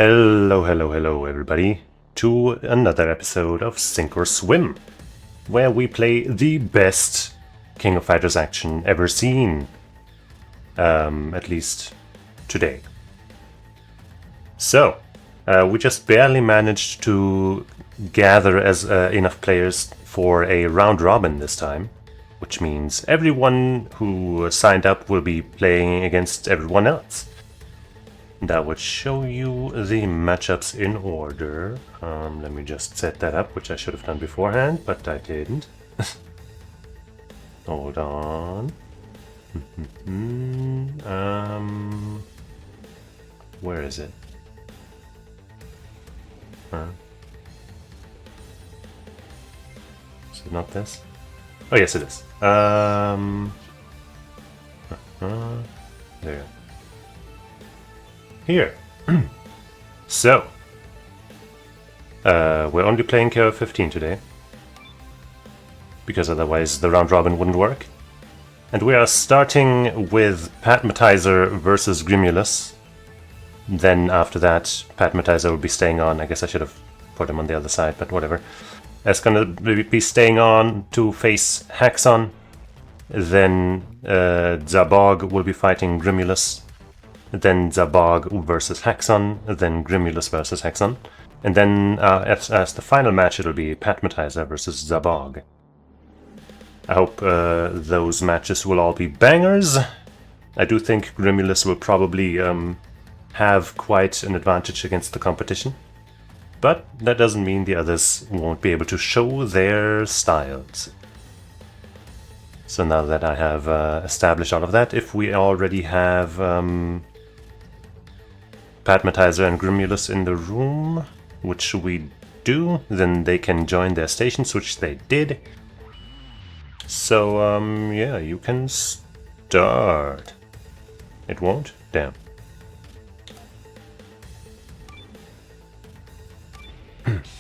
Hello, hello, hello everybody, to another episode of Sink or Swim, where we play the best King of Fighters action ever seen, at least today. So, we just barely managed to gather enough players for a round robin this time, which means everyone who signed up will be playing against everyone else. That would show you the matchups in order. Let me just set that up, which I should have done beforehand, but I didn't. Hold on. Where is it? Is it not this? Oh yes, it is. There. Here. So, we're only playing KO15 today, because otherwise the round robin wouldn't work. And we are starting with Patmatiser versus Grimulus. Then after that, Patmatiser will be staying on. I guess I should have put him on the other side, but whatever. It's gonna be staying on to face Haxon. Then DzhaBog will be fighting Grimulus. Then DzhaBog versus Haxon, then Grimulus versus Haxon, and then as the final match it'll be Patmatiser versus DzhaBog. I hope those matches will all be bangers. I do think Grimulus will probably have quite an advantage against the competition, but that doesn't mean the others won't be able to show their styles. So now that I have established all of that, if we already have Patmatiser and Grimulus in the room, which we do, then they can join their stations, which they did. So, yeah, you can start. It won't? Damn.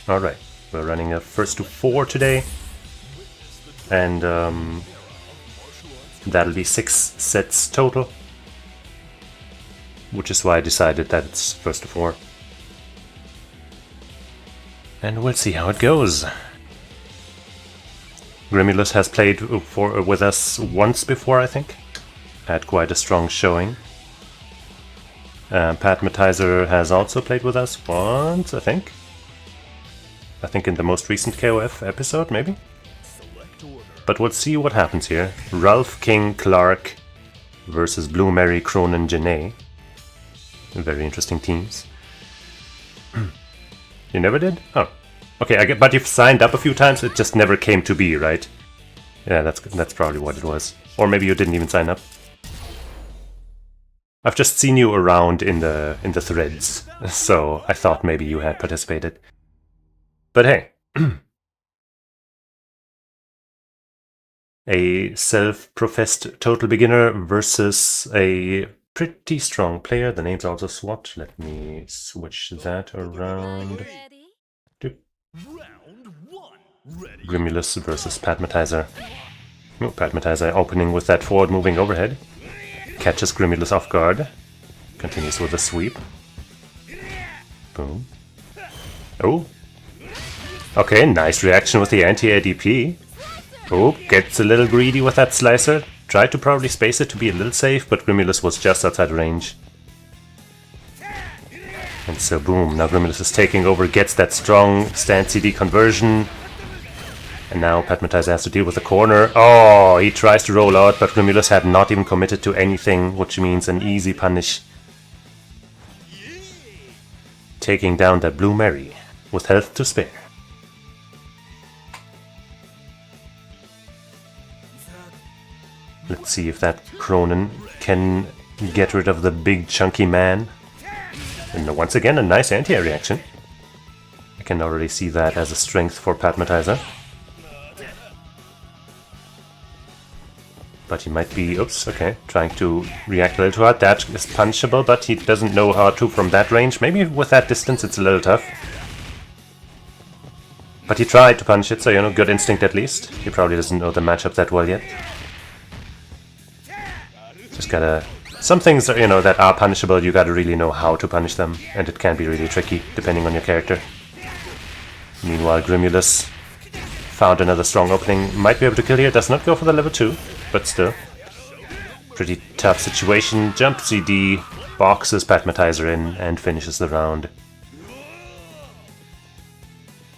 Alright, we're running a first to 4 today, and that'll be 6 sets total. Which is why I decided that it's first to 4. And we'll see how it goes. Grimulus has played with us once before, I think. Had quite a strong showing. Patmatiser has also played with us once, I think. I think in the most recent KOF episode, maybe? But we'll see what happens here. Ralph, King, Clark versus Blue Mary, Cronin, Janae. Very interesting teams. You never did? Oh. Okay, but you've signed up a few times, it just never came to be, right? Yeah, that's probably what it was. Or maybe you didn't even sign up. I've just seen you around in the threads, so I thought maybe you had participated. But hey. A self-professed total beginner versus a pretty strong player. The name's also swapped. Let me switch that around. Grimulus versus Patmatiser. Oh, Patmatiser opening with that forward moving overhead. Catches Grimulus off guard. Continues with a sweep. Boom. Oh. Okay, nice reaction with the anti-ADP. Oh, gets a little greedy with that slicer. Tried to probably space it to be a little safe, but Grimulus was just outside range. And so boom, now Grimulus is taking over, gets that strong stand CD conversion. And now Patmatiser has to deal with the corner. Oh, he tries to roll out, but Grimulus had not even committed to anything, which means an easy punish. Taking down that Blue Mary with health to spare. Let's see if that Cronin can get rid of the big chunky man. And once again, a nice anti-air reaction. I can already see that as a strength for Patmatiser. But he might be, oops, okay, trying to react a little too hard. That is punishable, but he doesn't know how to from that range. Maybe with that distance it's a little tough. But he tried to punch it, so you know, good instinct at least. He probably doesn't know the matchup that well yet. Just gotta Some things are, that are punishable, you gotta really know how to punish them, and it can be really tricky, depending on your character. Meanwhile, Grimulus found another strong opening, might be able to kill here, does not go for the level 2, but still. Pretty tough situation, jump CD, boxes Patmatiser in, and finishes the round.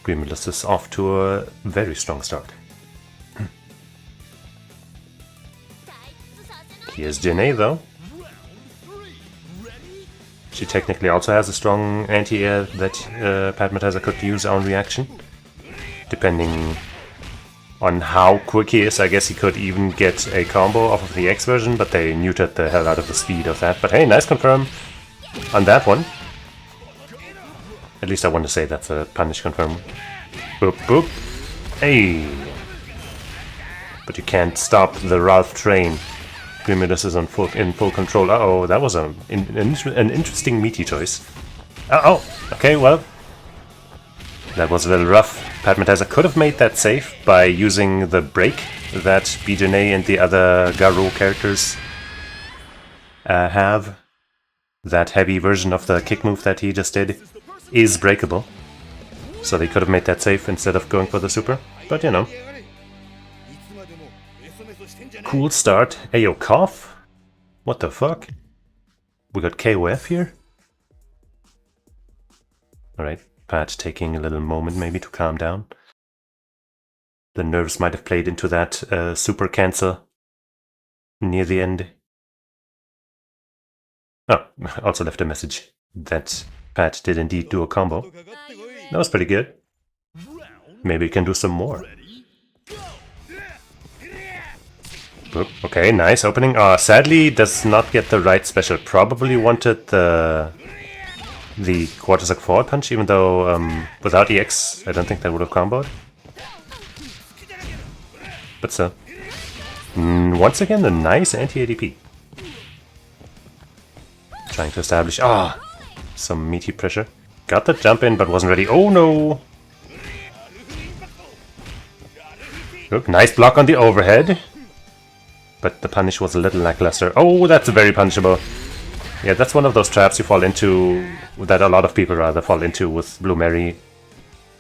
Grimulus is off to a very strong start. Here's Janae though. She technically also has a strong anti-air that Patmatiser could use on reaction. Depending on how quick he is, I guess he could even get a combo off of the X version, but they neutered the hell out of the speed of that. But hey, nice confirm on that one. At least I want to say that's a punish confirm. Boop boop. Hey! But you can't stop the Ralph train. Grimulus is in full control. Uh-oh, that was an interesting meaty choice. Uh-oh! Okay, well, that was a little rough. Patmatiser could have made that safe by using the break that Bijane and the other Garou characters have. That heavy version of the kick move that he just did is breakable. So they could have made that safe instead of going for the super. But Cool start. Ayo, KOF? What the fuck? We got KOF here? Alright, Pat taking a little moment maybe to calm down. The nerves might have played into that super cancel near the end. Oh, also left a message that Pat did indeed do a combo. That was pretty good. Maybe we can do some more. Okay, nice opening. Sadly, does not get the right special. Probably wanted the quartersack forward punch, even though without EX, I don't think that would have comboed. But still. Once again, a nice anti-ADP. Trying to establish... some meaty pressure. Got the jump in, but wasn't ready. Oh no! Look, nice block on the overhead. But the punish was a little lackluster. Oh, that's very punishable. Yeah, that's one of those traps you fall into, that a lot of people rather fall into with Blue Mary,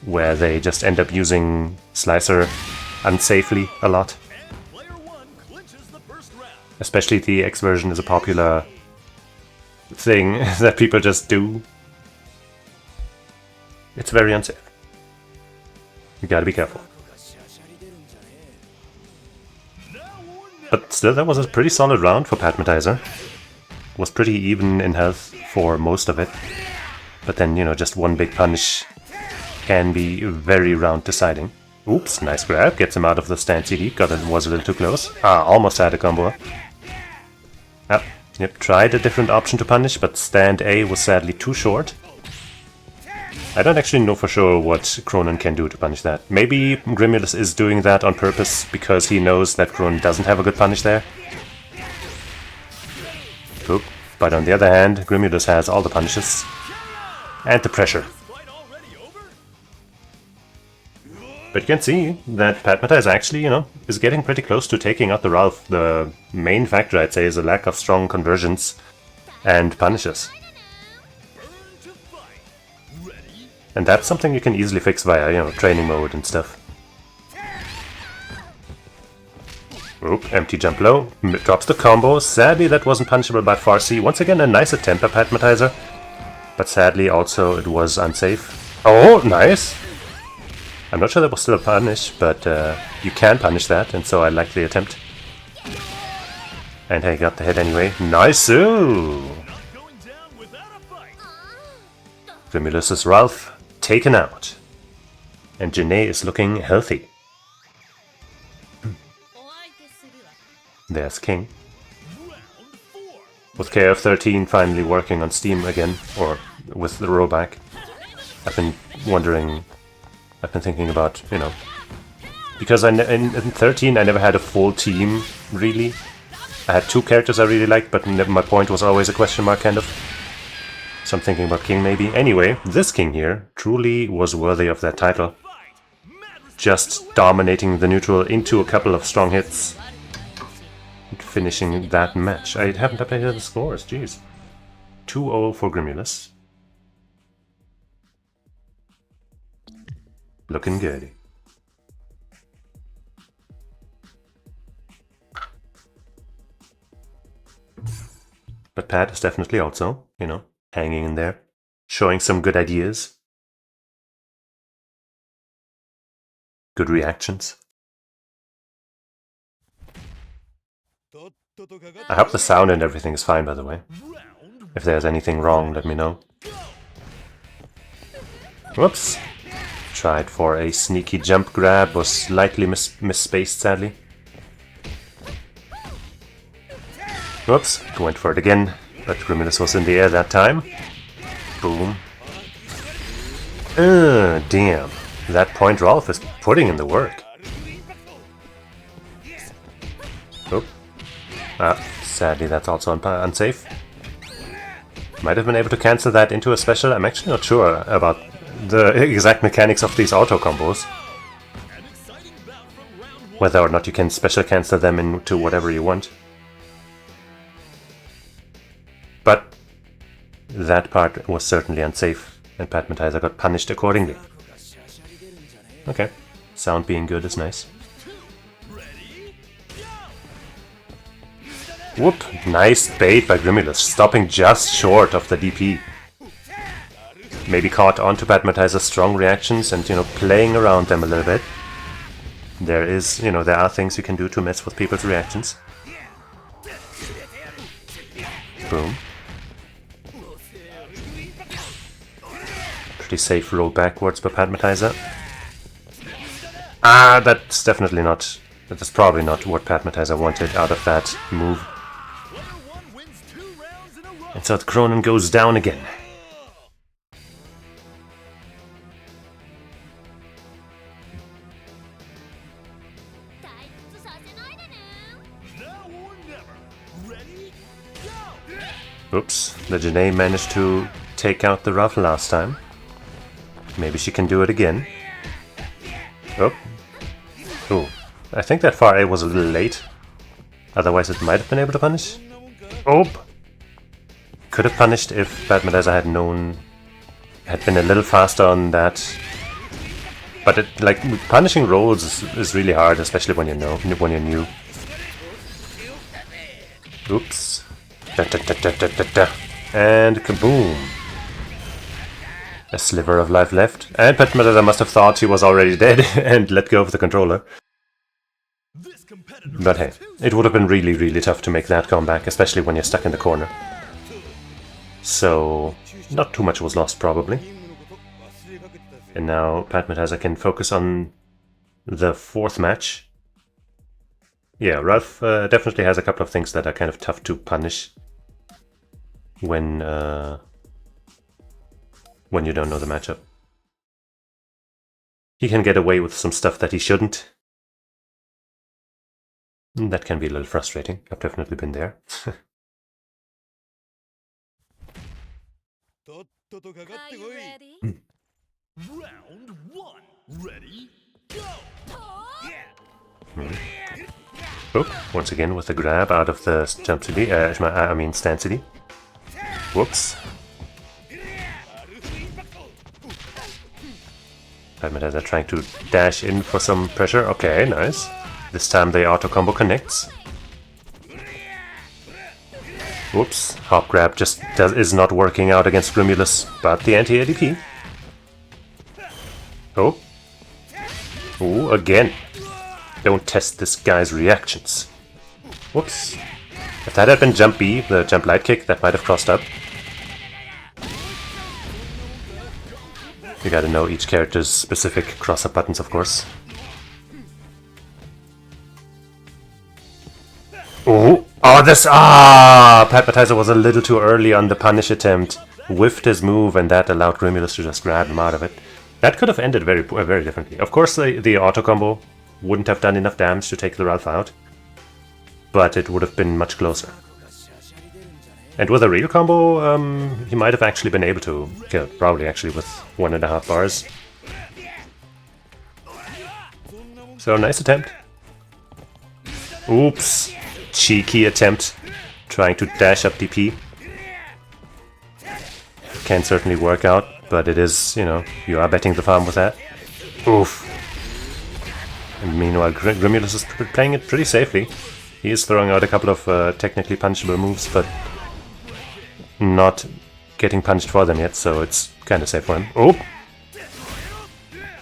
where they just end up using Slicer unsafely a lot. Especially the X version is a popular thing that people just do. It's very unsafe. You gotta be careful. But still, that was a pretty solid round for Patmatiser. Was pretty even in health for most of it. But then, just one big punish can be very round deciding. Oops, nice grab. Gets him out of the stand CD. Was a little too close. Almost had a combo. Yep, tried a different option to punish, but stand A was sadly too short. I don't actually know for sure what Cronin can do to punish that. Maybe Grimulus is doing that on purpose because he knows that Cronin doesn't have a good punish there. Oop. But on the other hand, Grimulus has all the punishes. And the pressure. But you can see that Patmatiser actually, is getting pretty close to taking out the Ralph. The main factor, I'd say, is a lack of strong conversions and punishes. And that's something you can easily fix via, training mode and stuff. Oop, empty jump low, drops the combo. Sadly, that wasn't punishable by Farsi. Once again, a nice attempt by Patmatiser. But sadly, also, it was unsafe. Oh, nice! I'm not sure that was still a punish, but you can punish that, and so I like the attempt. And hey, got the hit anyway. Nice-oo! Grimulus' Ralph taken out. And Janae is looking healthy. There's King. With KF13 finally working on Steam again, or with the rollback. I've been thinking about, because in 13 I never had a full team, really. I had two characters I really liked, but my point was always a question mark, kind of. So I'm thinking about King, maybe. Anyway, this King here truly was worthy of that title. Just dominating the neutral into a couple of strong hits. finishing that match. I haven't updated the scores, jeez. 2-0 for Grimulus. Looking good. But Pat is definitely also, you know, hanging in there, showing some good ideas. Good reactions. I hope the sound and everything is fine, by the way. If there's anything wrong, let me know. Whoops. Tried for a sneaky jump grab, was slightly misspaced, sadly. Whoops, went for it again, but Grimulus was in the air that time. Boom. Damn. That point Rolf is putting in the work. Oh. Sadly that's also unsafe. Might have been able to cancel that into a special. I'm actually not sure about the exact mechanics of these auto combos. Whether or not you can special cancel them into whatever you want. But that part was certainly unsafe, and Patmatiser got punished accordingly. Okay, sound being good is nice. Whoop, nice bait by Grimulus, stopping just short of the DP. Maybe caught onto Patmatiser's strong reactions and, you know, playing around them a little bit. There is, you know, there are things you can do to mess with people's reactions. Boom. Pretty safe roll backwards by Patmatiser. That's definitely not... That's probably not what Patmatiser wanted out of that move. And so Cronin goes down again. Oops, the Janae managed to take out the Ruff last time. Maybe she can do it again. Oh. Ooh. I think that far A was a little late. Otherwise it might have been able to punish. Oh! Could have punished if Patmatiser had been a little faster on that. But punishing rolls is really hard, especially when when you're new. Oops. Da, da, da, da, da, da, da. And kaboom! A sliver of life left. And Patmatiser must have thought he was already dead and let go of the controller. But hey, it would have been really, really tough to make that comeback, especially when you're stuck in the corner. So, not too much was lost, probably. And now Patmatiser can focus on the fourth match. Yeah, Ralph definitely has a couple of things that are kind of tough to punish when you don't know the matchup. He can get away with some stuff that he shouldn't. That can be a little frustrating. I've definitely been there. Are you ready? Round one. Ready? Go! Oh, once again with the grab out of the jump city, stand city. Whoops. Patmatiser trying to dash in for some pressure. Okay, nice. This time the auto combo connects. Whoops, hop grab just is not working out against Grimulus, but the anti-ADP. Oh. Ooh, again. Don't test this guy's reactions. Whoops. If that had been jump B, the jump light kick, that might have crossed up. You gotta know each character's specific cross-up buttons, of course. Oh, Patmatiser was a little too early on the punish attempt, whiffed his move, and that allowed Grimulus to just grab him out of it. That could have ended very differently. Of course, the auto combo wouldn't have done enough damage to take the Ralph out, but it would have been much closer. And with a real combo, he might have actually been able to kill, probably actually with 1.5 bars. So, nice attempt. Oops. cheeky attempt trying to dash up DP. Can certainly work out, but it is, you know, you are betting the farm with that. Oof. And meanwhile, Grimulus is playing it pretty safely. He is throwing out a couple of technically punchable moves, but not getting punished for them yet, so it's kind of safe for him. Oh!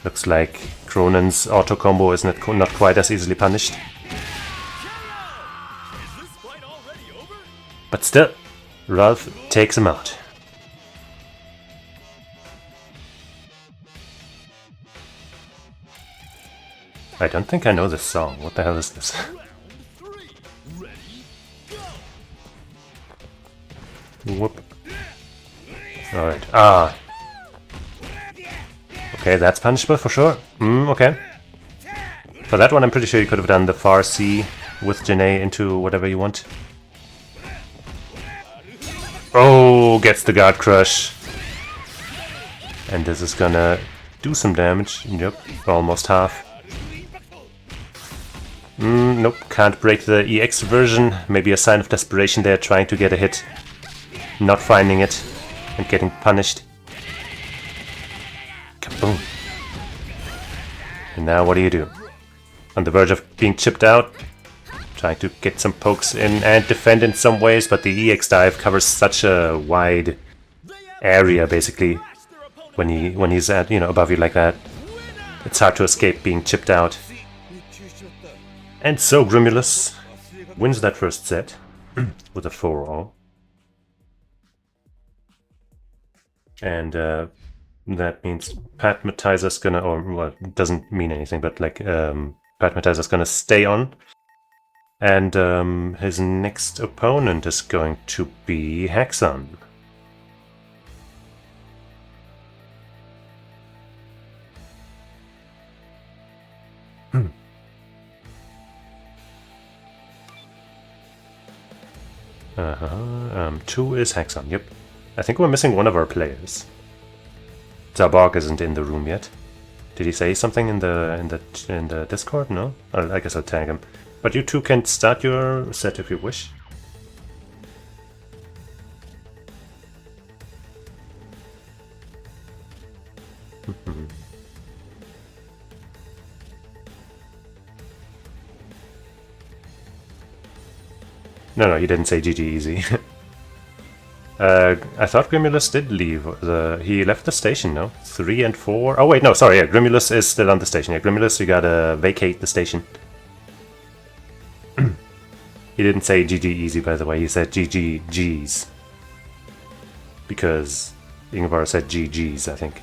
Looks like Cronin's auto combo is not quite as easily punished. But still, Ralph takes him out. I don't think I know this song. What the hell is this? Whoop. Alright. Ah. Okay, that's punishable for sure. Okay. For that one, I'm pretty sure you could have done the far C with Janae into whatever you want. Oh, gets the guard crush. And this is gonna do some damage. Yep, almost half. Nope, can't break the EX version. Maybe a sign of desperation there, trying to get a hit. Not finding it, and getting punished. Kaboom. And now what do? On the verge of being chipped out. Trying to get some pokes in and defend in some ways, but the EX dive covers such a wide area, basically. When he's at, you know, above you like that. It's hard to escape being chipped out. And so Grimulus wins that first set with a 4-0. And that means Patmatiser's gonna, or well, it doesn't mean anything, but like Patmatiser's gonna stay on. And his next opponent is going to be Haxon. Two is Haxon, yep. I think we're missing one of our players. DzhaBog isn't in the room yet. Did he say something in the Discord? No? I guess I'll tag him. But you two can start your set if you wish. No, he didn't say GG easy. I thought Grimulus did leave. He left the station, no? 3 and 4. Oh wait, no, sorry, yeah, Grimulus is still on the station. Yeah, Grimulus, you gotta vacate the station. He didn't say GG easy, by the way. He said GG G's. Because Ingvar said GG's, I think.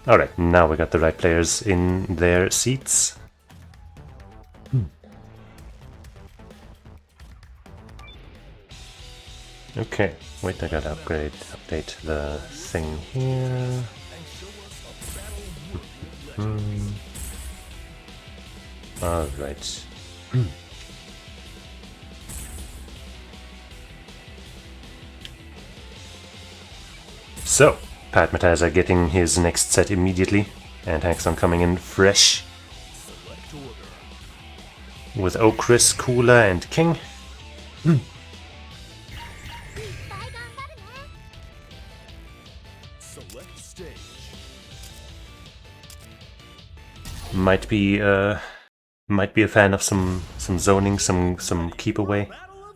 Alright, now we got the right players in their seats. Okay, wait, I gotta update the thing here. Alright. So, Patmatiser getting his next set immediately, and Haxon coming in fresh. With Okris, Kula, and King. Might be a fan of some zoning, some keep away,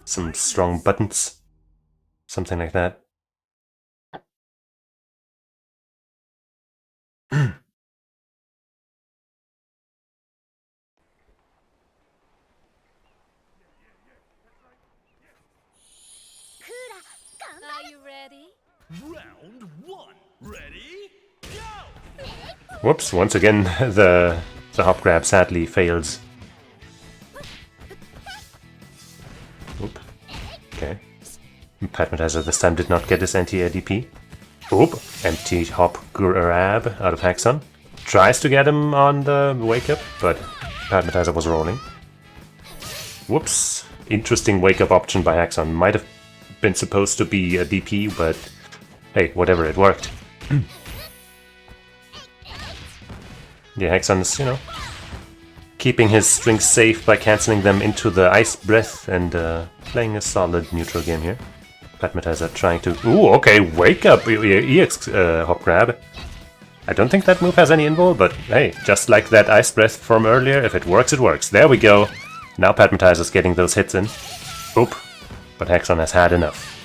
some strong buttons, something like that. Are you ready? Round 1. Ready? Go! Whoops! Once again, the hop grab sadly fails. Oop. Okay. Patmatiser this time did not get his anti-air DP. Oop! Empty hop grab out of Haxon. Tries to get him on the wake up, but Patmatiser was rolling. Whoops! Interesting wake up option by Haxon. Might have been supposed to be a DP, but hey, whatever, it worked. Yeah, Haxon is, you know, keeping his strings safe by cancelling them into the Ice Breath and playing a solid neutral game here. Patmatiser trying to... Ooh, okay, wake up! EX hop grab. I don't think that move has any invul, but hey, just like that Ice Breath from earlier, if it works, it works. There we go! Now Patmatiser's getting those hits in. Oop! But Haxon has had enough.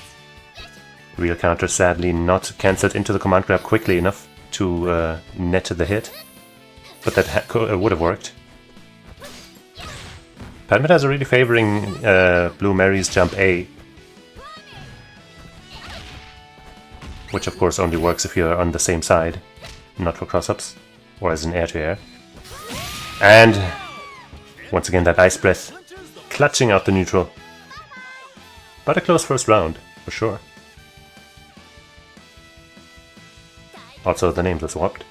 Real counter sadly not cancelled into the command grab quickly enough to net the hit. But that would have worked. Patmatiser really favoring Blue Mary's jump A. Which of course only works if you're on the same side, not for cross-ups, or as an air-to-air. And once again that Ice Breath clutching out the neutral. But a close first round, for sure. Also the names are swapped.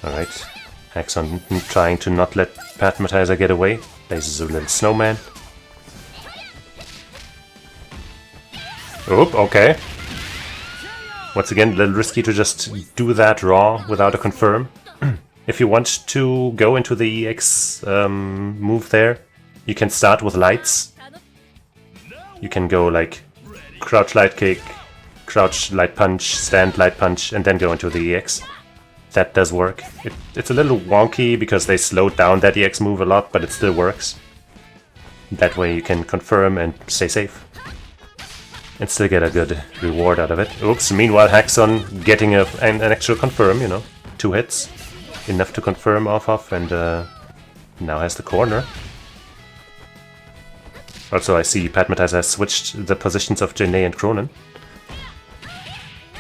Alright, Haxon trying to not let Patmatiser get away. Places a little snowman. Oop, okay. Once again, a little risky to just do that raw without a confirm. If you want to go into the EX move there, you can start with lights. You can go like crouch light kick, crouch light punch, stand light punch, and then go into the EX. That does work. It's a little wonky because they slowed down that EX move a lot, but it still works. That way you can confirm and stay safe. And still get a good reward out of it. Oops, meanwhile Haxon getting an extra confirm, you know. 2 hits. Enough to confirm off, and now has the corner. Also I see Patmatiser has switched the positions of Janae and Cronin.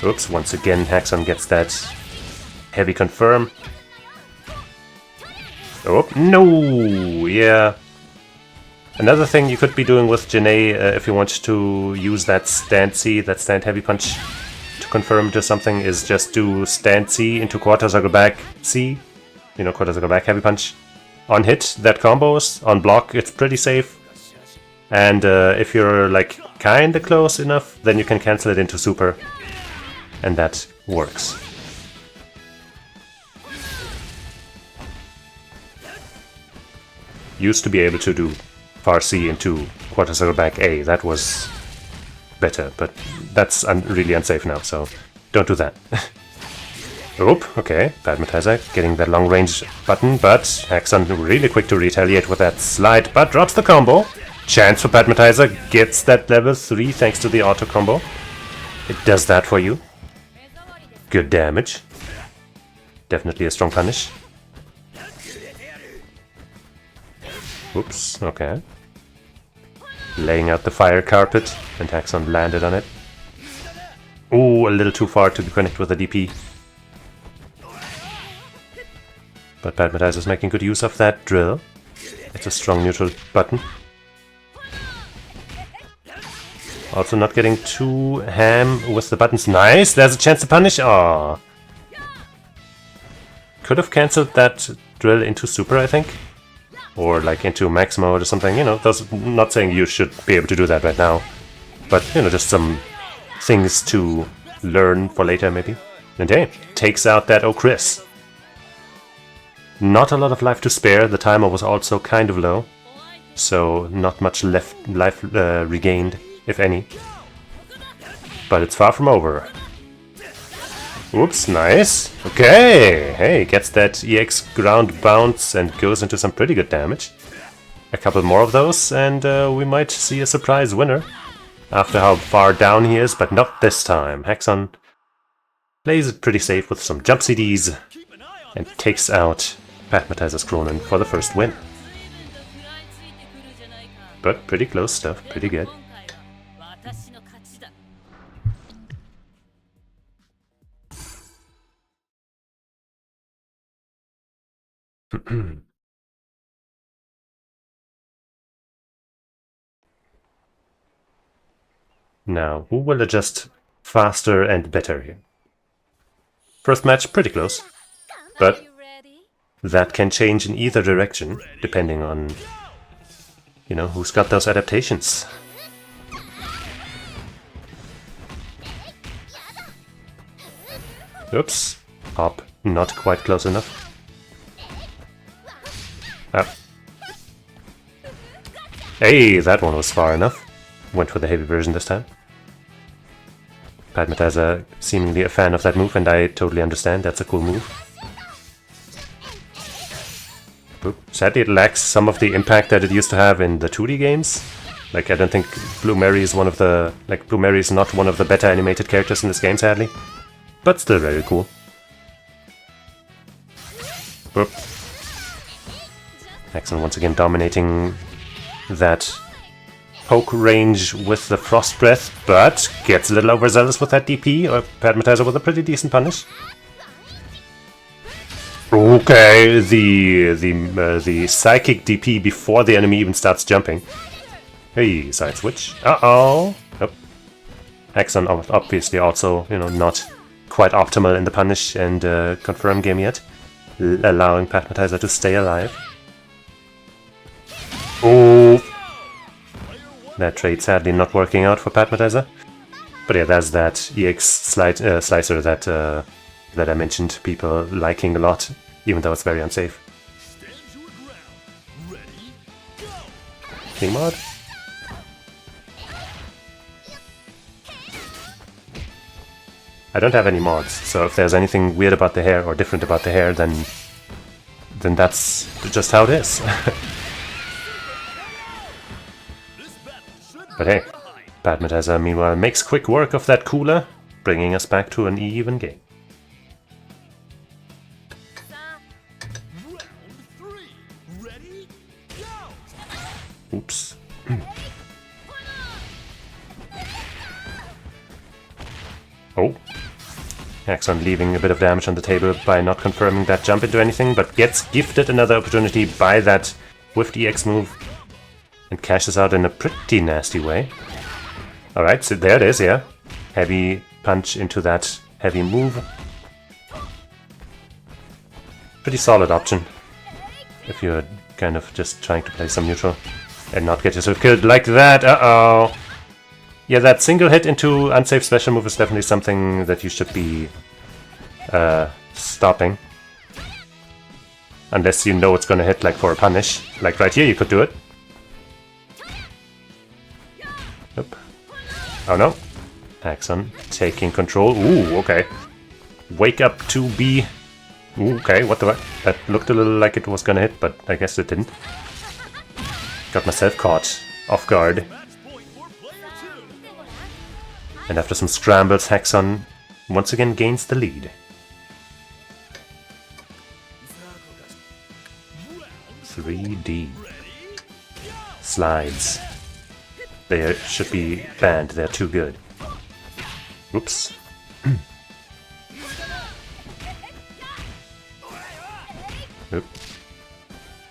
Oops, once again Haxon gets that heavy confirm. Oh, no! Yeah. Another thing you could be doing with Janae if you want to use that stand C, that stand heavy punch to confirm to something, is just do stand C into quarter circle back C. You know, quarter circle back heavy punch. On hit, that combos. On block, it's pretty safe. And if you're like kinda close enough, then you can cancel it into super. And that works. Used to be able to do far C into quarter circle back A. That was better, but that's really unsafe now, so don't do that. Oop, okay, Patmatiser getting that long range button, but Haxon really quick to retaliate with that slide, but drops the combo. Chance for Patmatiser, gets that level 3 thanks to the auto combo. It does that for you. Good damage. Definitely a strong punish. Oops, okay. Laying out the fire carpet, and Haxon landed on it. Ooh, a little too far to connect with the DP. But Patmatiser is making good use of that drill. It's a strong neutral button. Also not getting too ham with the buttons. Nice, there's a chance to punish. Aww. Could have cancelled that drill into super, I think. Or like into max mode or something, you know. I'm not saying you should be able to do that right now. But, you know, just some things to learn for later, maybe. And hey, takes out that Chris. Not a lot of life to spare. The timer was also kind of low. So not much life regained, if any. But it's far from over. Oops, nice. Okay, hey, gets that EX ground bounce and goes into some pretty good damage. A couple more of those and we might see a surprise winner. After how far down he is, but not this time. Haxon plays it pretty safe with some jump CDs and takes out Patmatiser's Cronin for the first win. But pretty close stuff, pretty good. Now, who will adjust faster and better here? First match, pretty close, but that can change in either direction, depending on, you know, who's got those adaptations. Oops. Hop. Not quite close enough. Ah. Hey, that one was far enough. Went for the heavy version this time. Patmatiser seemingly a fan of that move, and I totally understand. That's a cool move. Oop. Sadly, it lacks some of the impact that it used to have in the 2D games. Like, I don't think Blue Mary is one of the... Like, Blue Mary is not one of the better animated characters in this game, sadly. But still very cool. Oop. Haxon once again dominating that poke range with the Frost Breath, but gets a little overzealous with that DP, or Patmatiser with a pretty decent punish. Okay, the psychic DP before the enemy even starts jumping. Hey, side switch. Uh-oh. Oh. Haxon obviously also, you know, not quite optimal in the punish and confirm game yet, allowing Patmatiser to stay alive. Oh. That trade sadly not working out for Patmatiser. But yeah, that's that EX slicer that I mentioned people liking a lot, even though it's very unsafe. King mod. I don't have any mods, so if there's anything weird about the hair or different about the hair, then that's just how it is. But hey, Patmatiser meanwhile makes quick work of that cooler, bringing us back to an even game. Oops. Oh. Haxon leaving a bit of damage on the table by not confirming that jump into anything, but gets gifted another opportunity by that whiffed EX move. And cashes out in a pretty nasty way. Alright, so there it is, yeah. Heavy punch into that heavy move. Pretty solid option. If you're kind of just trying to play some neutral and not get yourself killed like that. Uh-oh! Yeah, that single hit into unsafe special move is definitely something that you should be stopping. Unless you know it's gonna hit like for a punish. Like right here you could do it. Nope. Oh no. Haxon taking control. Ooh, okay. Wake up 2B. Ooh, okay, what the fuck? That looked a little like it was gonna hit, but I guess it didn't. Got myself caught off guard. And after some scrambles, Haxon once again gains the lead. 3D. Slides. They should be banned, they're too good. Oops. Oop.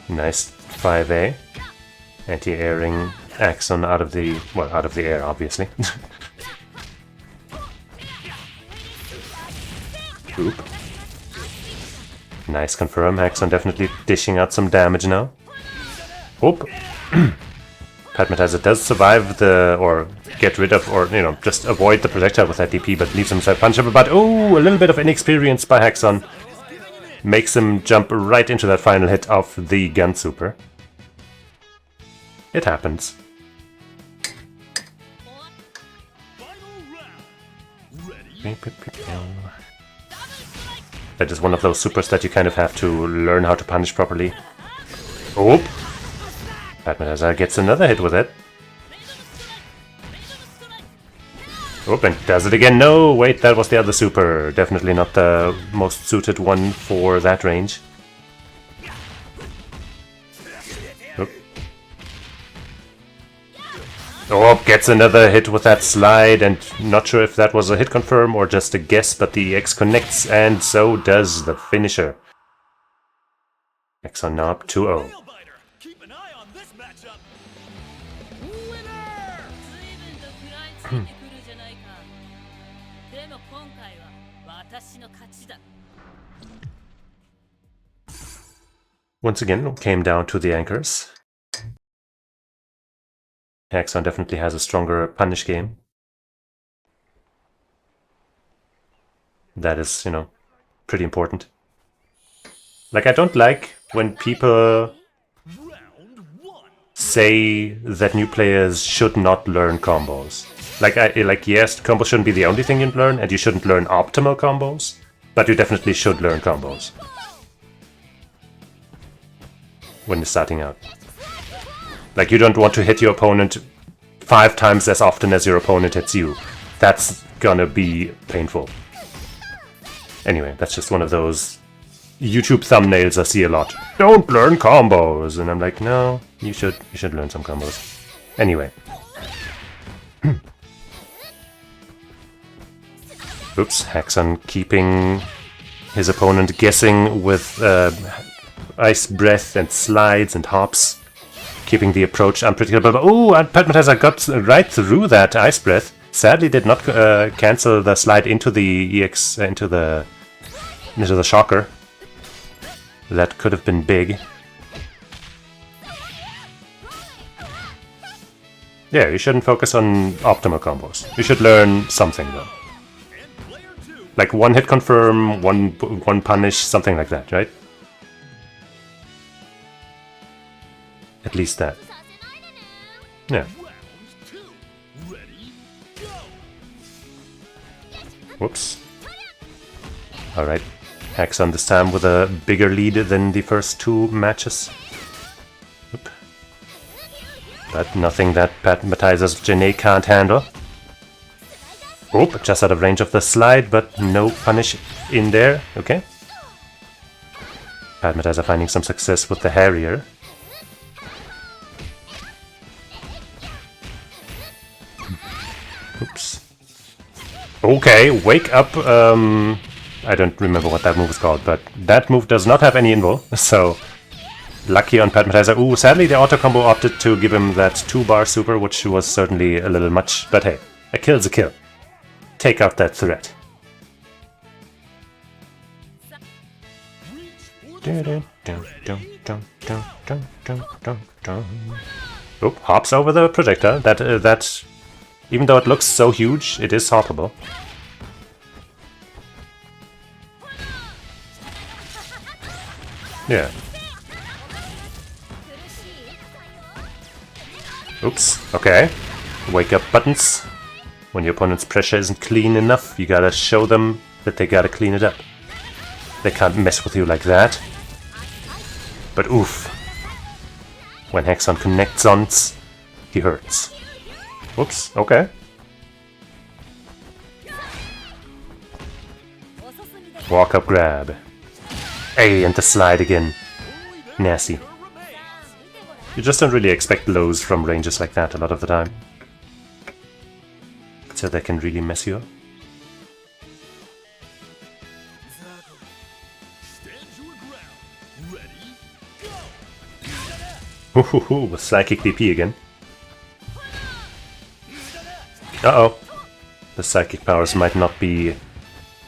Nice 5A. Anti-airing Haxon out of the... well, out of the air, obviously. Oop. Nice confirm, Haxon definitely dishing out some damage now. Oop. Patmatiser does survive the, or get rid of, or, you know, just avoid the projectile with that DP, but leaves himself punchable. But, oh, a little bit of inexperience by Haxon. Makes him jump right into that final hit of the gun super. It happens. That is one of those supers that you kind of have to learn how to punish properly. Oh! Patmatiser gets another hit with it. Oh, and does it again. No, wait, that was the other super. Definitely not the most suited one for that range. Oh, oh, gets another hit with that slide, and not sure if that was a hit confirm or just a guess, but the X connects, and so does the finisher. Haxon now up 2-0. Once again, it came down to the anchors. Haxon definitely has a stronger punish game. That is, you know, pretty important. Like, I don't like when people Round one. say that new players should not learn combos. Like yes, combos shouldn't be the only thing you learn, and you shouldn't learn optimal combos, but you definitely should learn combos when you're starting out. Like, you don't want to hit your opponent 5 times as often as your opponent hits you. That's gonna be painful. Anyway, that's just one of those YouTube thumbnails I see a lot. Don't learn combos! And I'm like, no, you should learn some combos. Anyway. Oops, Haxon keeping his opponent guessing with ice breath and slides and hops. Keeping the approach unpredictable. Oh, and Patmatiser got right through that ice breath. Sadly did not cancel the slide into the EX, into the shocker. That could have been big. Yeah, you shouldn't focus on optimal combos. You should learn something though. Like one hit confirm, one punish, something like that, right? At least that. Yeah. Whoops. Alright. Haxon this time with a bigger lead than the first 2 matches. Oop. But nothing that Patmatiser's Janae can't handle. Oop, just out of range of the slide, but no punish in there. Okay. Patmatiser finding some success with the Harrier. Oops. Okay, wake up. I don't remember what that move is called, but that move does not have any invo, so lucky on Patmatiser. Ooh, sadly the auto combo opted to give him that 2-bar super, which was certainly a little much, but hey, a kill's a kill. Take out that threat. Oop, hops over the projectile. That even though it looks so huge, it is hoppable. Yeah. Oops, okay. Wake up buttons. When your opponent's pressure isn't clean enough, you gotta show them that they gotta clean it up. They can't mess with you like that. But oof. When Haxon connects ons, he hurts. Whoops, okay. Walk up grab. Hey, and the slide again. Nasty. You just don't really expect lows from ranges like that a lot of the time. So they can really mess you up. Ooh, with psychic DP again. Uh-oh. The psychic powers might not be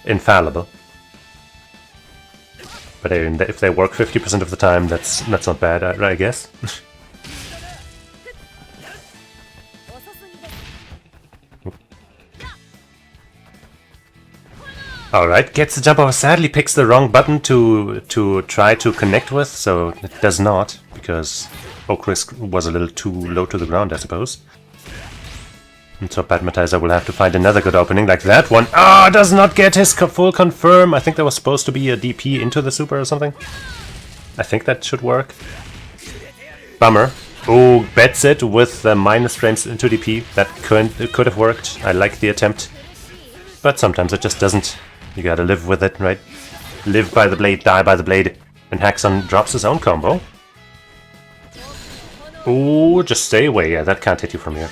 infallible. But if they work 50% of the time, that's not bad, I guess. Alright, gets the jump over. Sadly picks the wrong button to try to connect with, so it does not, because Oak Risk was a little too low to the ground, I suppose. And so Patmatiser will have to find another good opening like that one. Ah, does not get his full confirm. I think there was supposed to be a DP into the super or something. I think that should work. Bummer. Oh, bets it with the minus frames into DP. That could have worked. I like the attempt. But sometimes it just doesn't. You gotta live with it, right? Live by the blade, die by the blade. And Haxon drops his own combo. Oh, just stay away. Yeah, that can't hit you from here.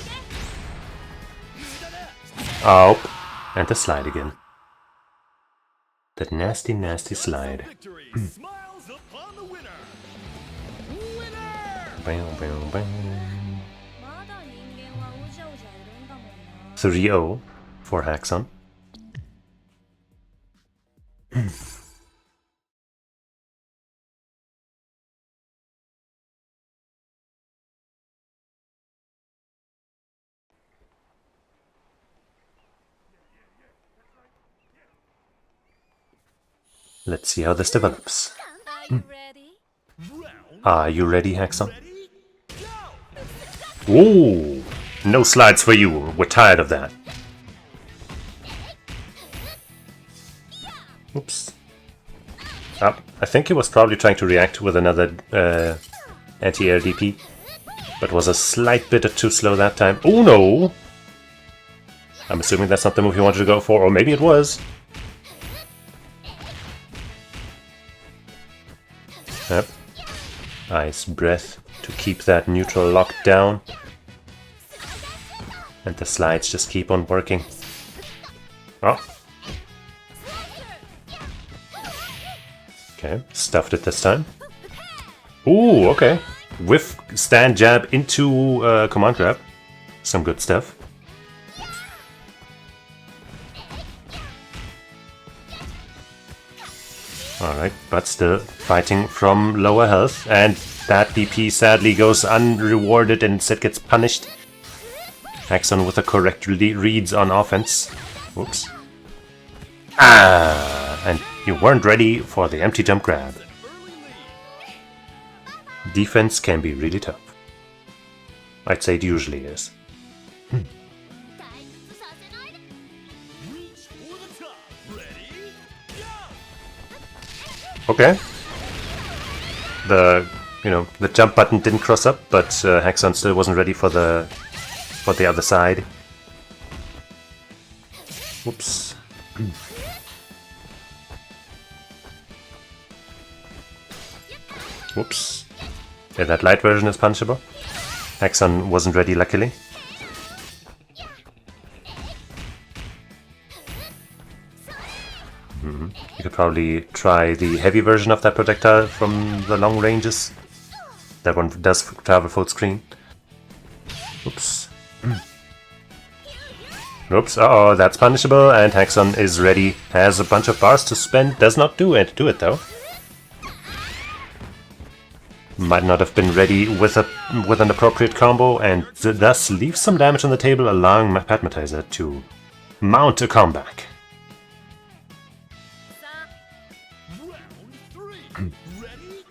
Oh, and the slide again. That nasty, nasty slide. Smiles upon the winner. Bam, bam, bam. まだ人間はうじゃうじゃいるんだもんな。 3-0 for Haxon. Let's see how this develops. Are you ready? Are you ready, Haxon? Ooh! No slides for you. We're tired of that. Oops. I think he was probably trying to react with another anti-air DP, but was a slight bit too slow that time. Oh no! I'm assuming that's not the move he wanted to go for, or maybe it was. Yep. Ice breath to keep that neutral locked down. And the slides just keep on working. Oh. Okay, stuffed it this time. Ooh, okay. Whiff, stand, jab into command grab. Some good stuff. Alright, but still fighting from lower health, and that DP sadly goes unrewarded and instead gets punished. Haxon with the correct reads on offense. Whoops. Ah! And you weren't ready for the empty jump grab. Defense can be really tough. I'd say it usually is. Reach for the top. Ready? Okay. The jump button didn't cross up, but Haxon still wasn't ready for the other side. Whoops. Whoops. Yeah, that light version is punishable. Haxon wasn't ready, luckily. You could probably try the heavy version of that projectile from the long ranges. That one does travel full screen. Oops. Oops, uh-oh, that's punishable, and Haxon is ready. Has a bunch of bars to spend, does not do it though. Might not have been ready with an appropriate combo, and thus leaves some damage on the table, allowing Patmatiser to mount a comeback.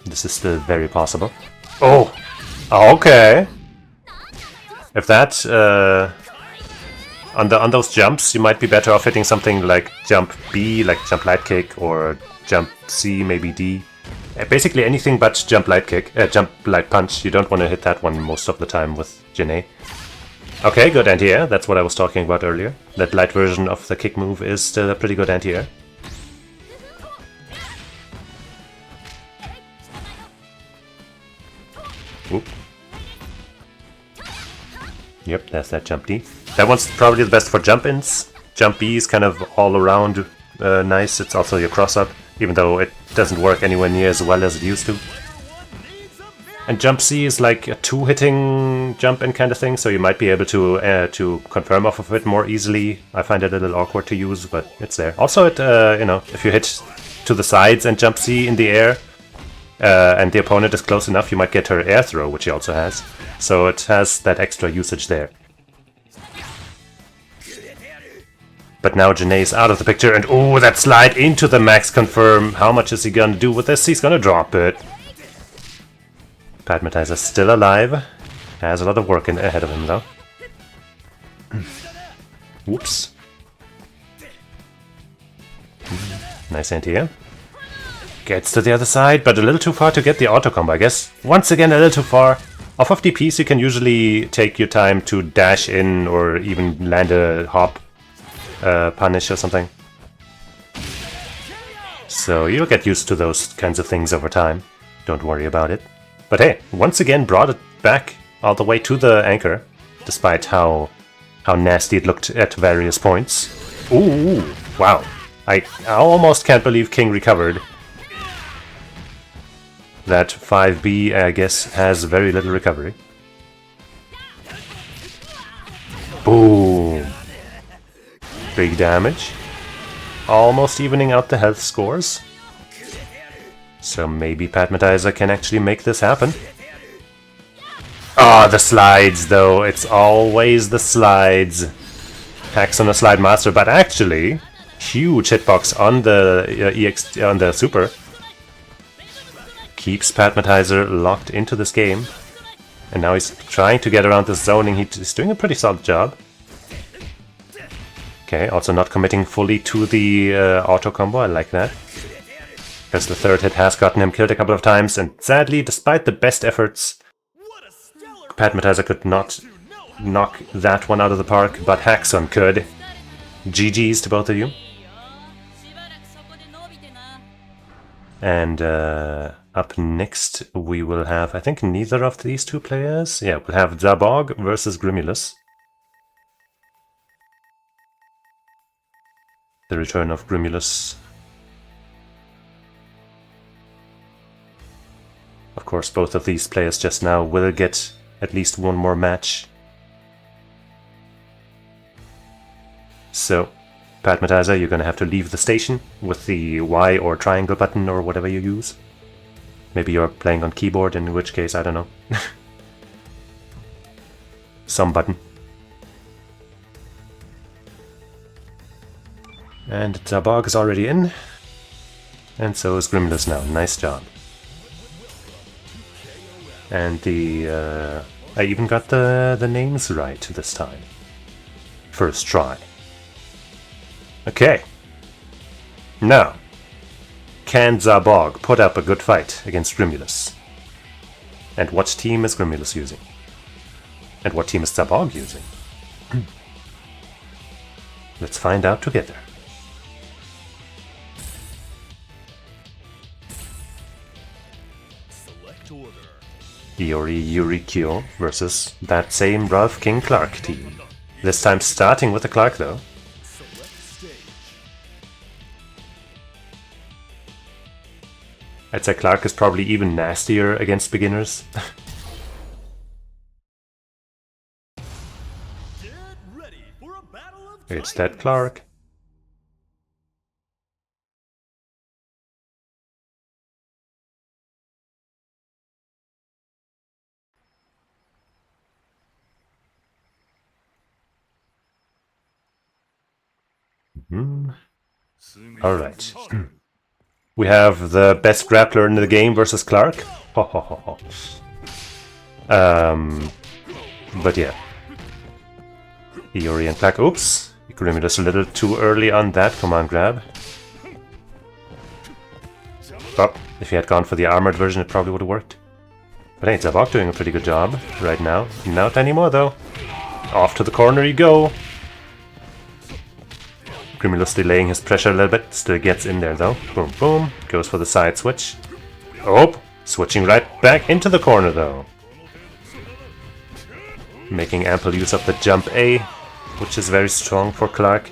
This is still very possible. Oh! Okay! If that, on those jumps, you might be better off hitting something like jump B, like jump light kick, or jump C, maybe D. Basically anything but jump light kick, jump light punch. You don't want to hit that one most of the time with Janae. Okay, good anti-air. That's what I was talking about earlier. That light version of the kick move is still a pretty good anti-air. Oop. Yep, that's that jump D. That one's probably the best for jump-ins. Jump B is kind of all around nice. It's also your cross-up, even though it doesn't work anywhere near as well as it used to. And jump C is like a two-hitting jump-in kind of thing, so you might be able to confirm off of it more easily. I find it a little awkward to use, but it's there. Also, it if you hit to the sides and jump C in the air, and the opponent is close enough, you might get her air throw, which she also has. So it has that extra usage there. But now Janae's out of the picture, and oh, that slide into the max confirm. How much is he gonna do with this? He's gonna drop it. Patmatiser still alive. Has a lot of work ahead of him, though. Whoops. Nice anti-air. Gets to the other side, but a little too far to get the auto combo, I guess. Once again, a little too far. Off of DPs, you can usually take your time to dash in or even land a hop punish or something. So you'll get used to those kinds of things over time. Don't worry about it. But hey, once again brought it back all the way to the anchor, despite how nasty it looked at various points. Ooh, wow. I almost can't believe King recovered. That 5B, I guess, has very little recovery. Boom! Big damage. Almost evening out the health scores. So maybe Patmatiser can actually make this happen. Ah, the slides, though. It's always the slides. Haxon a slide master, but actually, Huge hitbox on the on the super. Keeps Patmatiser locked into this game. And now he's trying to get around this zoning. He's doing a pretty solid job. Okay, also not committing fully to the auto combo. I like that. Because the third hit has gotten him killed a couple of times. And sadly, despite the best efforts, Patmatiser could not knock that one out of the park. But Haxon could. GG's to both of you. And up next we will have, I think, neither of these two players. Yeah, we'll have DzhaBog versus Grimulus. The return of Grimulus. Of course, both of these players just now will get at least one more match. So, Patmatiser, you're gonna have to leave the station with the Y or triangle button or whatever you use. Maybe you're playing on keyboard, in which case, I don't know. Some button. And DzhaBog is already in. And so is Grimulus now. Nice job. And the... I even got the names right this time. First try. Okay. Now, can DzhaBog put up a good fight against Grimulus? And what team is Grimulus using? And what team is DzhaBog using? Let's find out together. Select order. Iori Yurikyo versus that same Ralph King Clark team. This time starting with the Clark though. Select stage. I'd say Clark is probably even nastier against beginners. Get ready for a battle of It's that titans. Clark. Alright. We have the best grappler in the game versus Clark. Ho ho ho ho. But yeah. Iori and Clark. Oops. Grimulus a little too early on that command grab. Oh, if he had gone for the armored version, it probably would have worked. But hey, DzhaBog doing a pretty good job right now. Not anymore though. Off to the corner you go. Grimulus delaying his pressure a little bit, still gets in there though. Boom, boom, goes for the side switch. Oh, switching right back into the corner though. Making ample use of the jump A, which is very strong for Clark.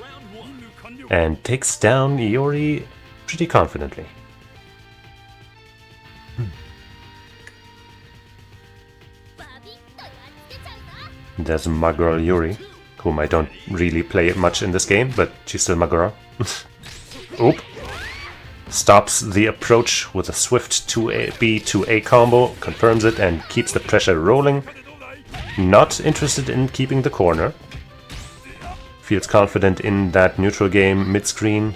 And takes down Iori pretty confidently. There's my girl Yuri, whom I don't really play much in this game, but she's still my girl. Oop. Stops the approach with a swift 2B to A combo, confirms it and keeps the pressure rolling. Not interested in keeping the corner. Feels confident in that neutral game mid-screen.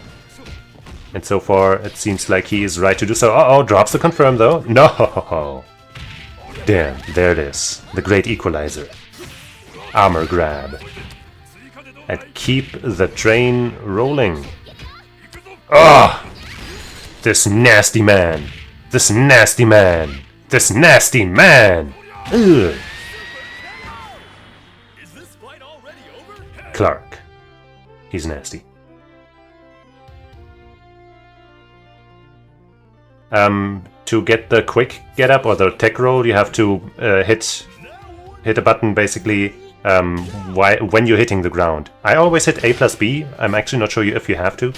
And so far it seems like he is right to do so. Uh-oh, drops the confirm though. No! Damn, there it is. The great equalizer. Armor grab. And keep the train rolling. Ah! This nasty man! This nasty man! This nasty man! Ugh. Is this fight already over? Clark. He's nasty. To get the quick get up or the tech roll, you have to hit a button basically when you're hitting the ground. I always hit A plus B. I'm actually not sure if you have to,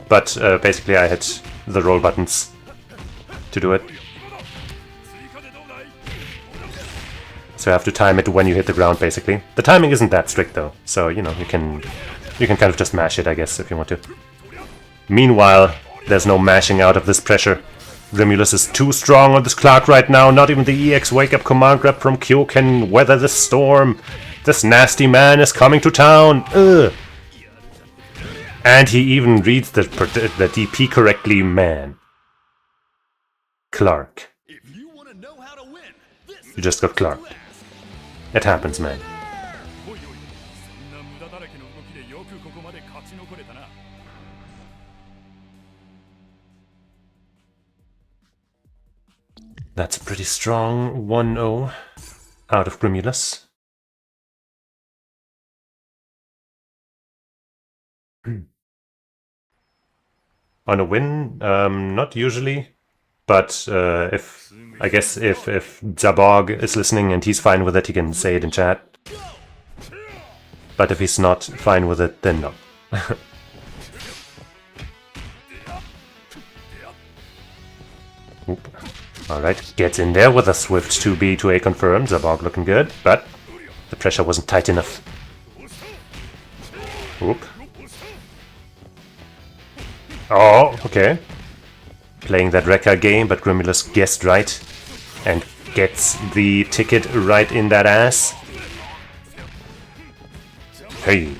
but basically I hit the roll buttons to do it. So you have to time it when you hit the ground basically. The timing isn't that strict though, so you know you can kind of just mash it, I guess, if you want to. Meanwhile, there's no mashing out of this pressure. Grimulus is too strong on this Clark right now. Not even the EX wake-up command grab from Q can weather the storm. This nasty man is coming to town. Ugh. And he even reads the DP correctly, man. Clark. If you want to know how to win, this You just got Clarked. It happens, man. おいおい、そんな無駄だらけの動きでよくここまで勝ち残れたな。That's a pretty strong 1-0 out of Grimulus. On a win, not usually, but if DzhaBog is listening and he's fine with it, he can say it in chat. But if he's not fine with it, then no. Oop. Alright, gets in there with a swift 2B to A confirmed. DzhaBog looking good, but the pressure wasn't tight enough. Oop. Oh, okay. Playing that Rekka game, but Grimulus guessed right and gets the ticket right in that ass. Hey.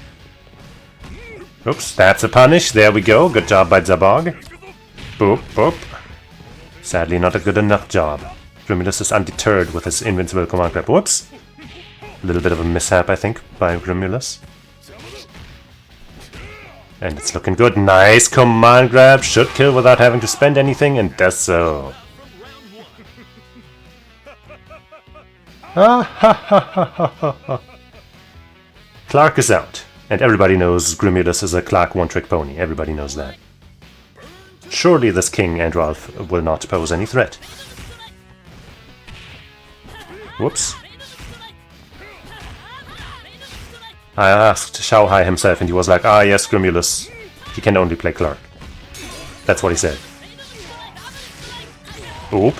Oops, that's a punish. There we go. Good job by DzhaBog. Boop, boop. Sadly, not a good enough job. Grimulus is undeterred with his invincible command grab. Whoops. A little bit of a mishap, I think, by Grimulus. And it's looking good. Nice command grab. Should kill without having to spend anything, and does so. Clark is out. And everybody knows Grimulus is a Clark one-trick pony. Everybody knows that. Surely this king and Ralph will not pose any threat. Whoops. I asked Xiaohai himself and he was like, ah yes, Grimulus, he can only play Clark. That's what he said. Oop.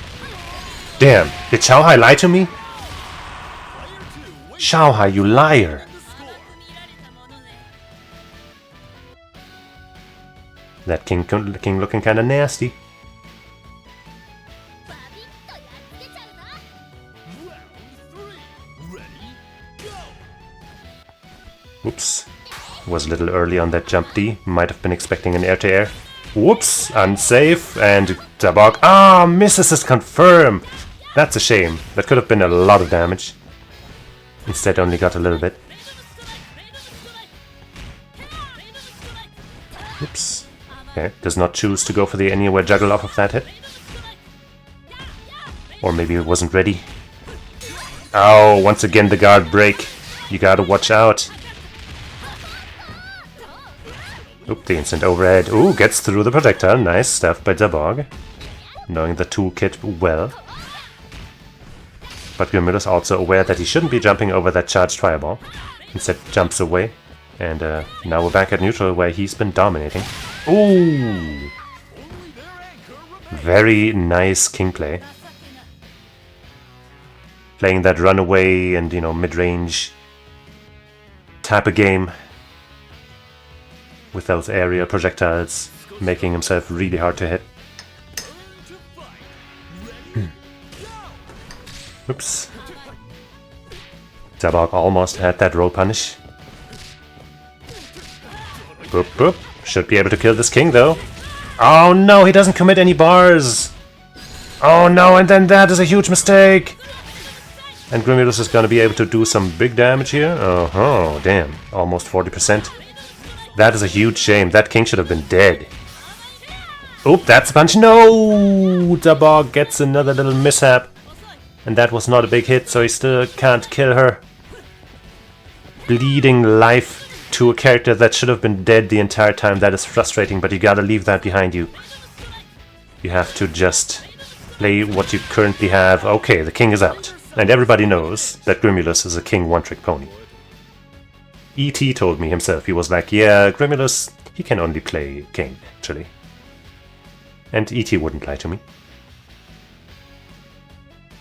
Damn, did Xiaohai lie to me? Xiaohai, you liar! That king looking kinda nasty. Whoops. Was a little early on that jump D. Might have been expecting an air-to-air. Whoops! Unsafe. And DzhaBog. Ah! Misses is confirmed! That's a shame. That could have been a lot of damage. Instead only got a little bit. Oops. Okay. Does not choose to go for the anywhere juggle off of that hit. Or maybe it wasn't ready. Oh! Once again the guard break. You gotta watch out. Oop, the instant overhead. Ooh, gets through the projectile. Nice stuff by DzhaBog. Knowing the toolkit well. But Grimulus also aware that he shouldn't be jumping over that charged fireball. Instead jumps away. And now we're back at neutral where he's been dominating. Ooh! Very nice king play. Playing that runaway and, you know, mid-range type of game. With those aerial projectiles, making himself really hard to hit. Oops. DzhaBog almost had that roll punish. Boop boop. Should be able to kill this king though. Oh no, he doesn't commit any bars! Oh no, and then that is a huge mistake! And Grimulus is gonna be able to do some big damage here. Oh, damn. Almost 40%. That is a huge shame. That king should have been dead. Oop, that's a punch. No! DzhaBog gets another little mishap. And that was not a big hit, so he still can't kill her. Bleeding life to a character that should have been dead the entire time. That is frustrating, but you gotta leave that behind you. You have to just play what you currently have. Okay, the king is out. And everybody knows that Grimulus is a king one-trick pony. E.T. told me himself, he was like, yeah, Grimulus, he can only play king, actually. And E.T. wouldn't lie to me.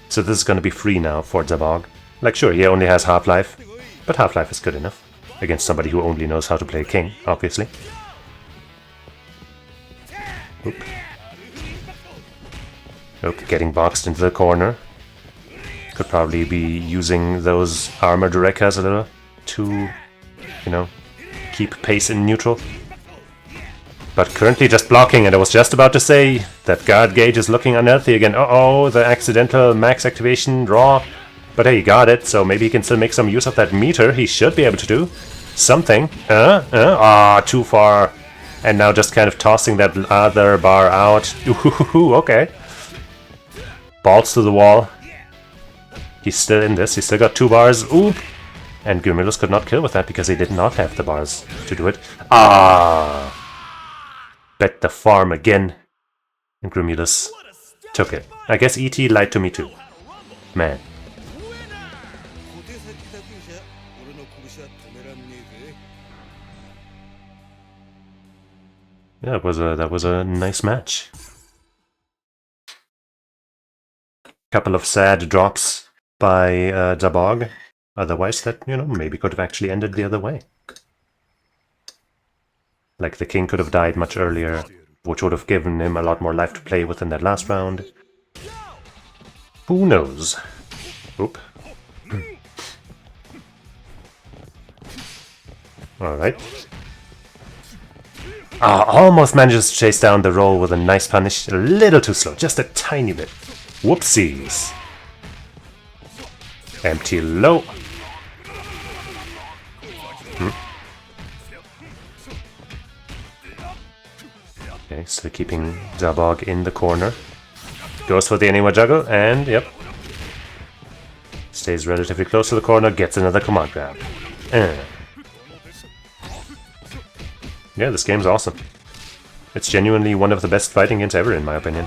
So this is gonna be free now for DzhaBog. Like, sure, he only has half-life, but half-life is good enough. Against somebody who only knows how to play king, obviously. Oop. Oop, getting boxed into the corner. Could probably be using those armored Rekkas a little to, you know, keep pace in neutral. But currently just blocking, and I was just about to say that guard gauge is looking unearthly again. Uh-oh, the accidental max activation draw. But hey, he got it, so maybe he can still make some use of that meter. He should be able to do something. Too far. And now just kind of tossing that other bar out. Ooh, okay. Balls to the wall. He's still in this. He's still got 2 bars. Oop. And Grimulus could not kill with that because he did not have the bars to do it. Bet the farm again. And Grimulus took it. I guess ET lied to me too. Man. Yeah, that was a nice match. Couple of sad drops by DzhaBog. Otherwise, that, you know, maybe could have actually ended the other way. Like the king could have died much earlier, which would have given him a lot more life to play with in that last round. Who knows? Oop. Alright. Almost manages to chase down the roll with a nice punish. A little too slow, just a tiny bit. Whoopsies. Empty low. Okay, so keeping DzhaBog in the corner. Goes for the anywhere juggle, and yep. Stays relatively close to the corner, gets another command grab. Yeah, this game's awesome. It's genuinely one of the best fighting games ever, in my opinion.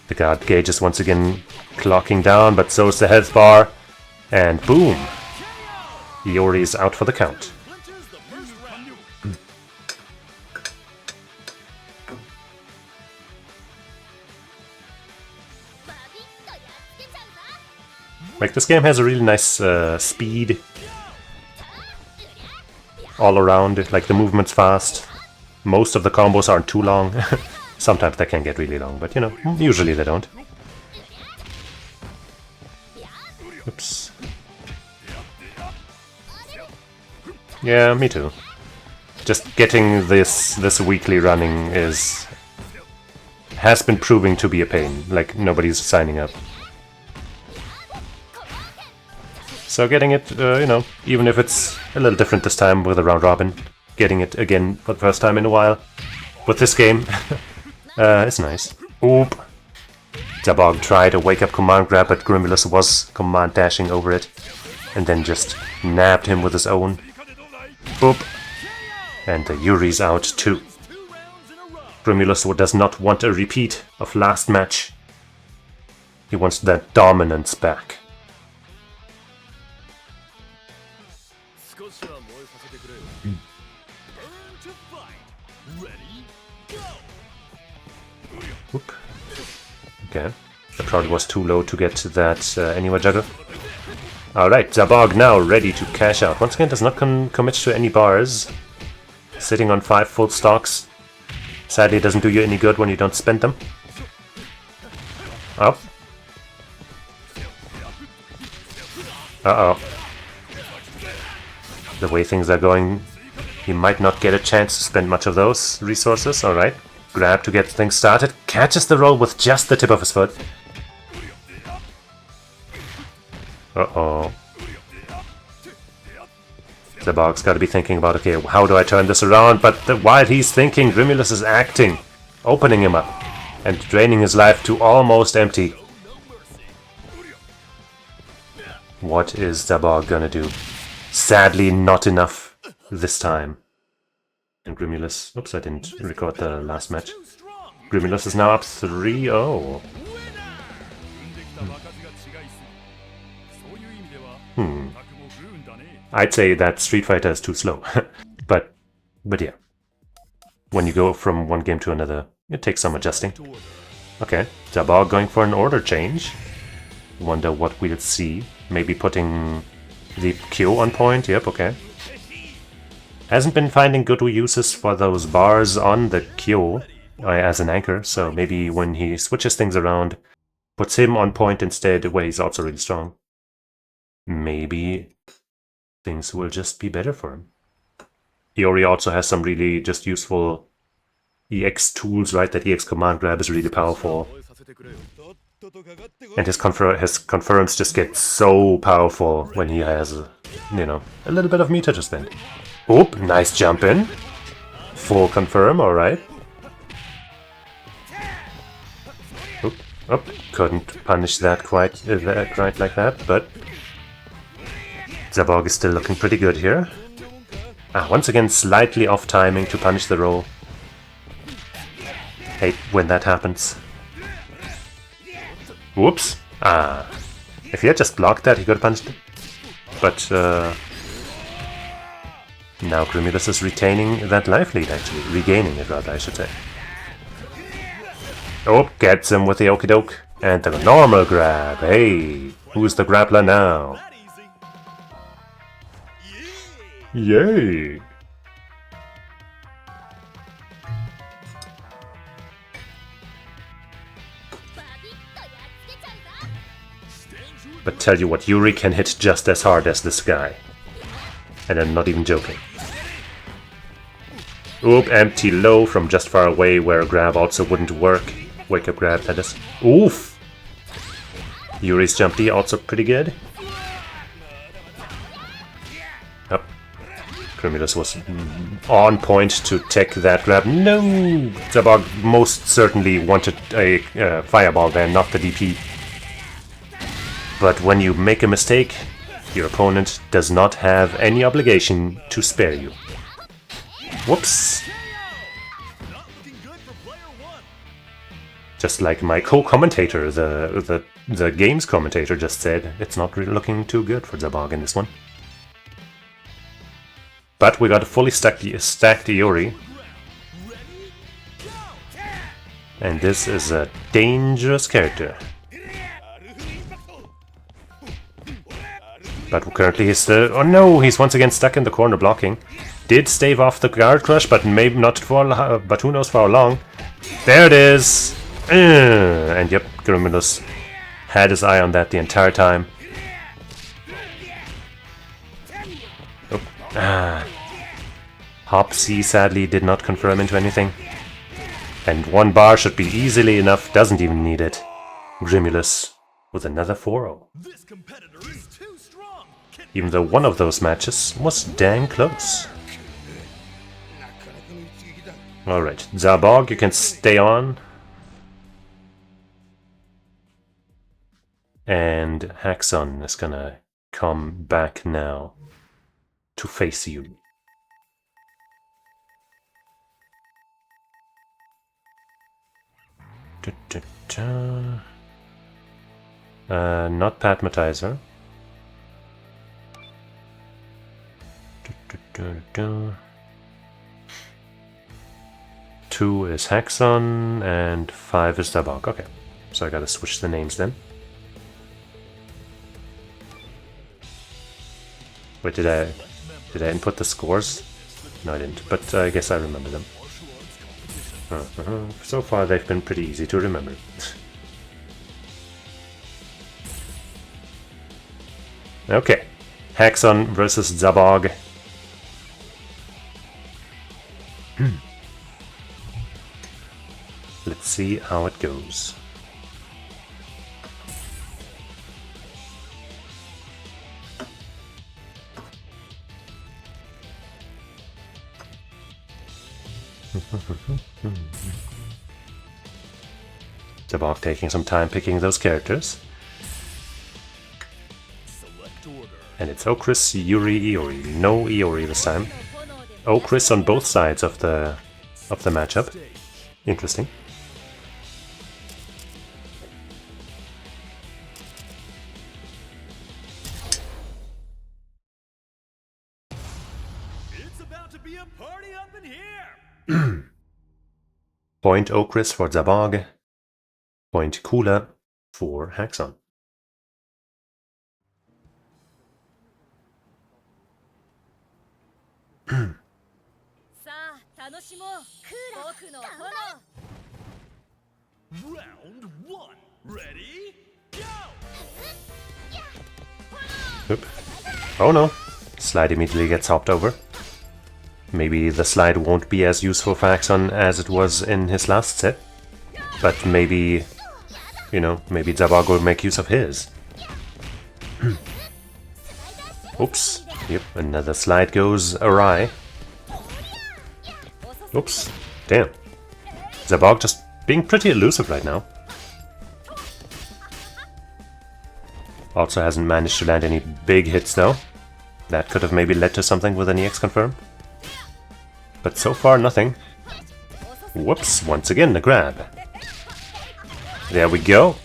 The guard gauge is once again clocking down, but so is the health bar. And boom! Yori's out for the count. Like, this game has a really nice speed all around. Like, the movement's fast. Most of the combos aren't too long. Sometimes they can get really long, but you know, usually they don't. Oops. Yeah, me too. Just getting this weekly running has been proving to be a pain. Like, nobody's signing up. So getting it, you know, even if it's a little different this time with a round robin, getting it again for the first time in a while with this game is nice. Oop! DzhaBog tried a wake-up command grab, but Grimulus was command dashing over it, and then just nabbed him with his own. Boop! And the Yuri's out too. Grimulus does not want a repeat of last match. He wants that dominance back. Oop. Okay. The crowd was too low to get to that anywhere juggle. Alright, DzhaBog now ready to cash out. Once again, does not commit to any bars. Sitting on 5 full stocks. Sadly, it doesn't do you any good when you don't spend them. Up. Uh-oh. The way things are going, he might not get a chance to spend much of those resources. Alright. Grab to get things started. Catches the roll with just the tip of his foot. Uh-oh. DzhaBog's got to be thinking about, okay, how do I turn this around? But while he's thinking, Grimulus is acting, opening him up, and draining his life to almost empty. What is DzhaBog gonna do? Sadly, not enough this time. And Grimulus... Oops, I didn't record the last match. Grimulus is now up 3-0. I'd say that Street Fighter is too slow. but yeah. When you go from one game to another, it takes some adjusting. Okay, DzhaBog going for an order change. Wonder what we'll see. Maybe putting the Q on point. Yep, okay. Hasn't been finding good uses for those bars on the Q as an anchor, so maybe when he switches things around, puts him on point instead, where he's also really strong. Maybe things will just be better for him. Iori also has some really just useful EX tools, right? That EX command grab is really powerful. And his confirms just get so powerful when he has, you know, a little bit of meter to spend. Oop, nice jump in. Full confirm, alright. Oop, oop, couldn't punish that quite like that, but DzhaBog is still looking pretty good here. Once again, slightly off timing to punish the roll. Hate when that happens. Whoops. If he had just blocked that, he could have punished it. But, now Grimulus is retaining that life lead, actually. Regaining it, rather, I should say. Oh, gets him with the okie doke. And the normal grab. Hey, who's the grappler now? Yay! But tell you what, Yuri can hit just as hard as this guy. And I'm not even joking. Oop, empty low from just far away where a grab also wouldn't work. Wake up grab, that is. Oof! Yuri's jump D also pretty good. Up. Grimulus was on point to take that grab. No! DzhaBog most certainly wanted a fireball there, not the DP. But when you make a mistake, your opponent does not have any obligation to spare you. Whoops! Just like my co-commentator, the games commentator just said, it's not really looking too good for DzhaBog in this one. But we got a fully stacked Yuri. And this is a dangerous character. But currently he's still... Oh no, he's once again stuck in the corner blocking. Did stave off the guard crush, but maybe not for... but who knows for how long. There it is! And yep, Grimulus had his eye on that the entire time. Oh. Hop C sadly did not confirm into anything. And one bar should be easily enough, doesn't even need it. Grimulus with another 4-0. Even though one of those matches was dang close. Alright, DzhaBog, you can stay on. And Haxon is gonna come back now to face you. Not Patmatiser. 2 is Haxon and 5 is DzhaBog. Okay, so I gotta switch the names then. Wait, did I input the scores? No, I didn't, but I guess I remember them. So far they've been pretty easy to remember. Okay, Haxon versus DzhaBog. Let's see how it goes. DzhaBog taking some time picking those characters. And it's Okris, Yuri, Iori. No Iori this time. Okris on both sides of the matchup. Interesting. It's about to be a party up in here. Point Okris for DzhaBog. Point Kula for Haxon. Round 1. Ready? Go! Oop. Oh no. Slide immediately gets hopped over. Maybe the slide won't be as useful for Haxon as it was in his last set. But maybe, you know, maybe DzhaBog will make use of his. Oops. Yep, another slide goes awry. Oops. Damn. DzhaBog just being pretty elusive right now. Also hasn't managed to land any big hits though. That could have maybe led to something with an EX confirm. But so far nothing. Whoops, once again the grab. There we go.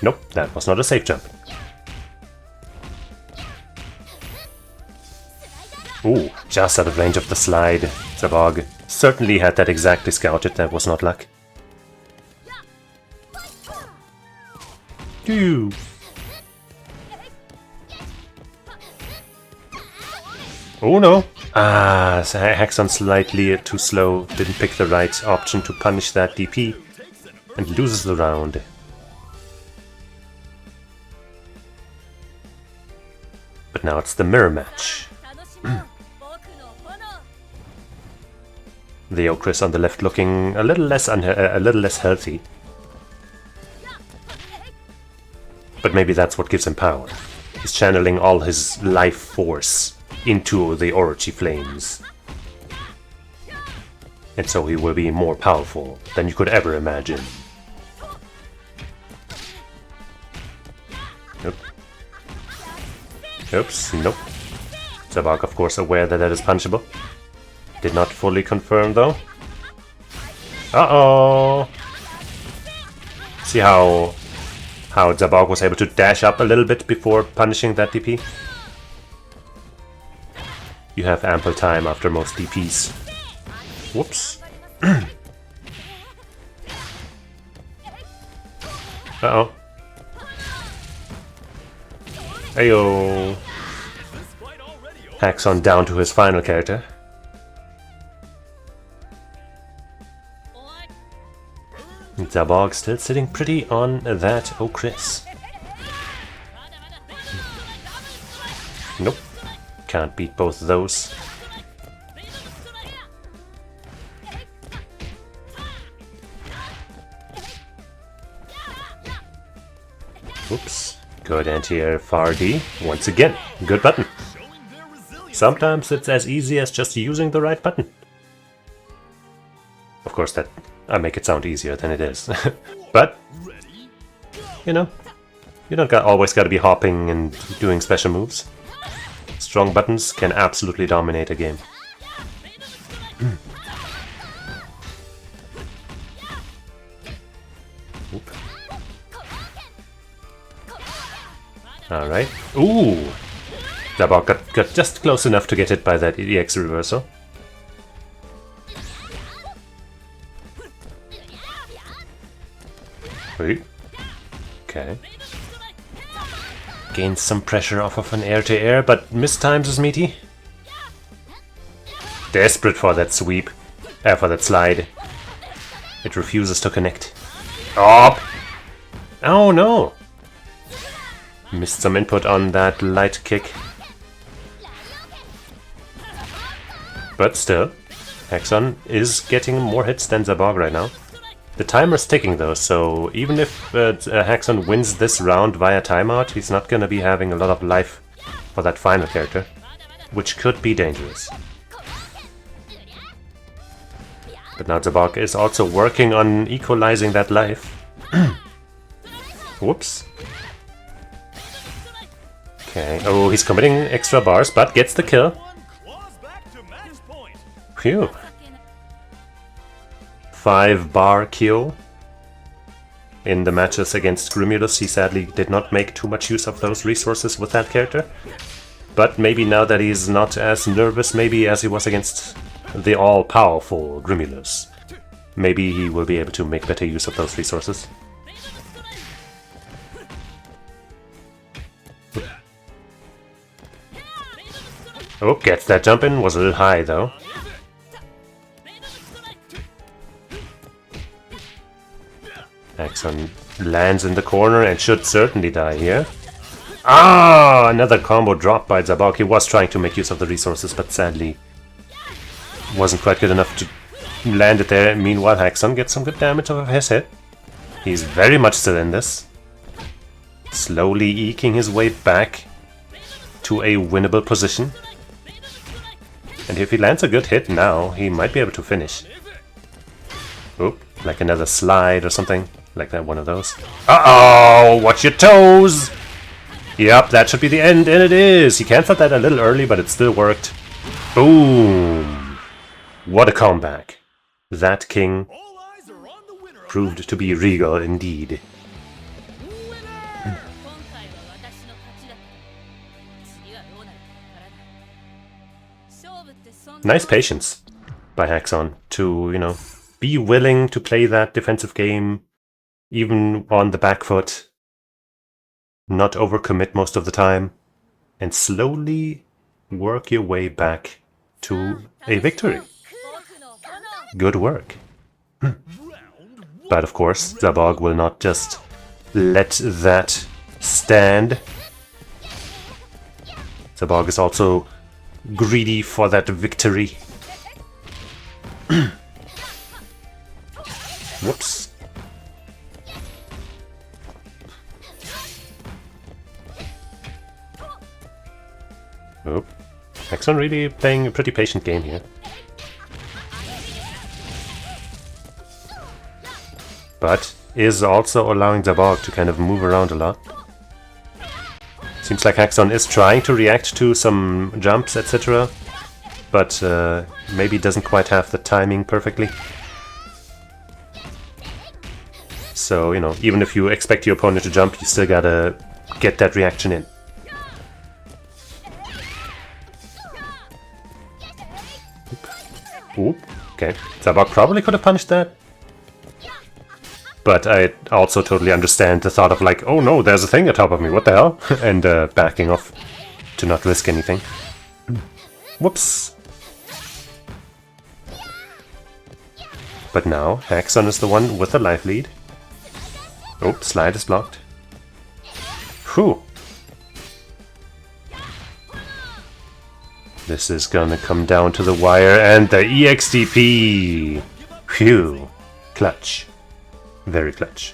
Nope, that was not a safe jump. Ooh, just out of range of the slide. DzhaBog certainly had that exactly scouted, that was not luck. Ew. Oh no! Ah, Haxon slightly too slow, didn't pick the right option to punish that DP, and loses the round. But now it's the mirror match. The Okris on the left looking a little less healthy. But maybe that's what gives him power. He's channeling all his life force into the Orochi flames. And so he will be more powerful than you could ever imagine. Nope. Oops, nope. DzhaBog, of course, aware that that is punishable. Did not fully confirm, though. Uh-oh! See how DzhaBog was able to dash up a little bit before punishing that DP? You have ample time after most DPs. Whoops. Uh-oh. Ayo. Haxon down to his final character. DzhaBog still sitting pretty on that Okris. Nope. Can't beat both of those. Oops. Good anti-air far D. Once again, good button. Sometimes it's as easy as just using the right button. Of course, that I make it sound easier than it is. But, you know, you don't always gotta be hopping and doing special moves. Strong buttons can absolutely dominate a game. Alright. Ooh! DzhaBog got just close enough to get hit by that EX reversal. Wait. Okay. Gains some pressure off of an air-to-air, but mistimes his meaty. Desperate for that sweep. For that slide. It refuses to connect. Oh! Oh no! Missed some input on that light kick. But still, Haxon is getting more hits than DzhaBog right now. The timer's ticking though, so even if Haxon wins this round via timeout, he's not gonna be having a lot of life for that final character, which could be dangerous. But now DzhaBog is also working on equalizing that life. Whoops. Okay, oh, he's committing extra bars, but gets the kill. Phew. 5-bar kill in the matches against Grimulus. He sadly did not make too much use of those resources with that character. But maybe now that he's not as nervous, maybe as he was against the all-powerful Grimulus, maybe he will be able to make better use of those resources. Oh, gets that jump in, was a little high though. Haxon lands in the corner and should certainly die here. Ah, another combo dropped by DzhaBog. He was trying to make use of the resources, but sadly wasn't quite good enough to land it there. Meanwhile, Haxon gets some good damage off of his hit. He's very much still in this. Slowly eking his way back to a winnable position. And if he lands a good hit now, he might be able to finish. Oop, like another slide or something. Like that, one of those. Uh-oh! Watch your toes! Yep, that should be the end, and it is! He cancelled that a little early, but it still worked. Boom! What a comeback. That king proved to be regal indeed. Nice patience by Haxon to, you know, be willing to play that defensive game even on the back foot, not overcommit most of the time, and slowly work your way back to a victory. Good work. But of course, DzhaBog will not just let that stand. DzhaBog is also greedy for that victory. Whoops. Oh, Haxon really playing a pretty patient game here. But is also allowing DzhaBog to kind of move around a lot. Seems like Haxon is trying to react to some jumps, etc. But maybe doesn't quite have the timing perfectly. So, you know, even if you expect your opponent to jump, you still gotta get that reaction in. Oop. Okay, DzhaBog probably could have punished that. But I also totally understand the thought of like, oh no, there's a thing atop of me, what the hell? And backing off to not risk anything. Whoops. But now, Haxon is the one with the life lead. Oh, slide is blocked. Whew. This is gonna come down to the wire, and the EXTP! Phew. Clutch. Very clutch.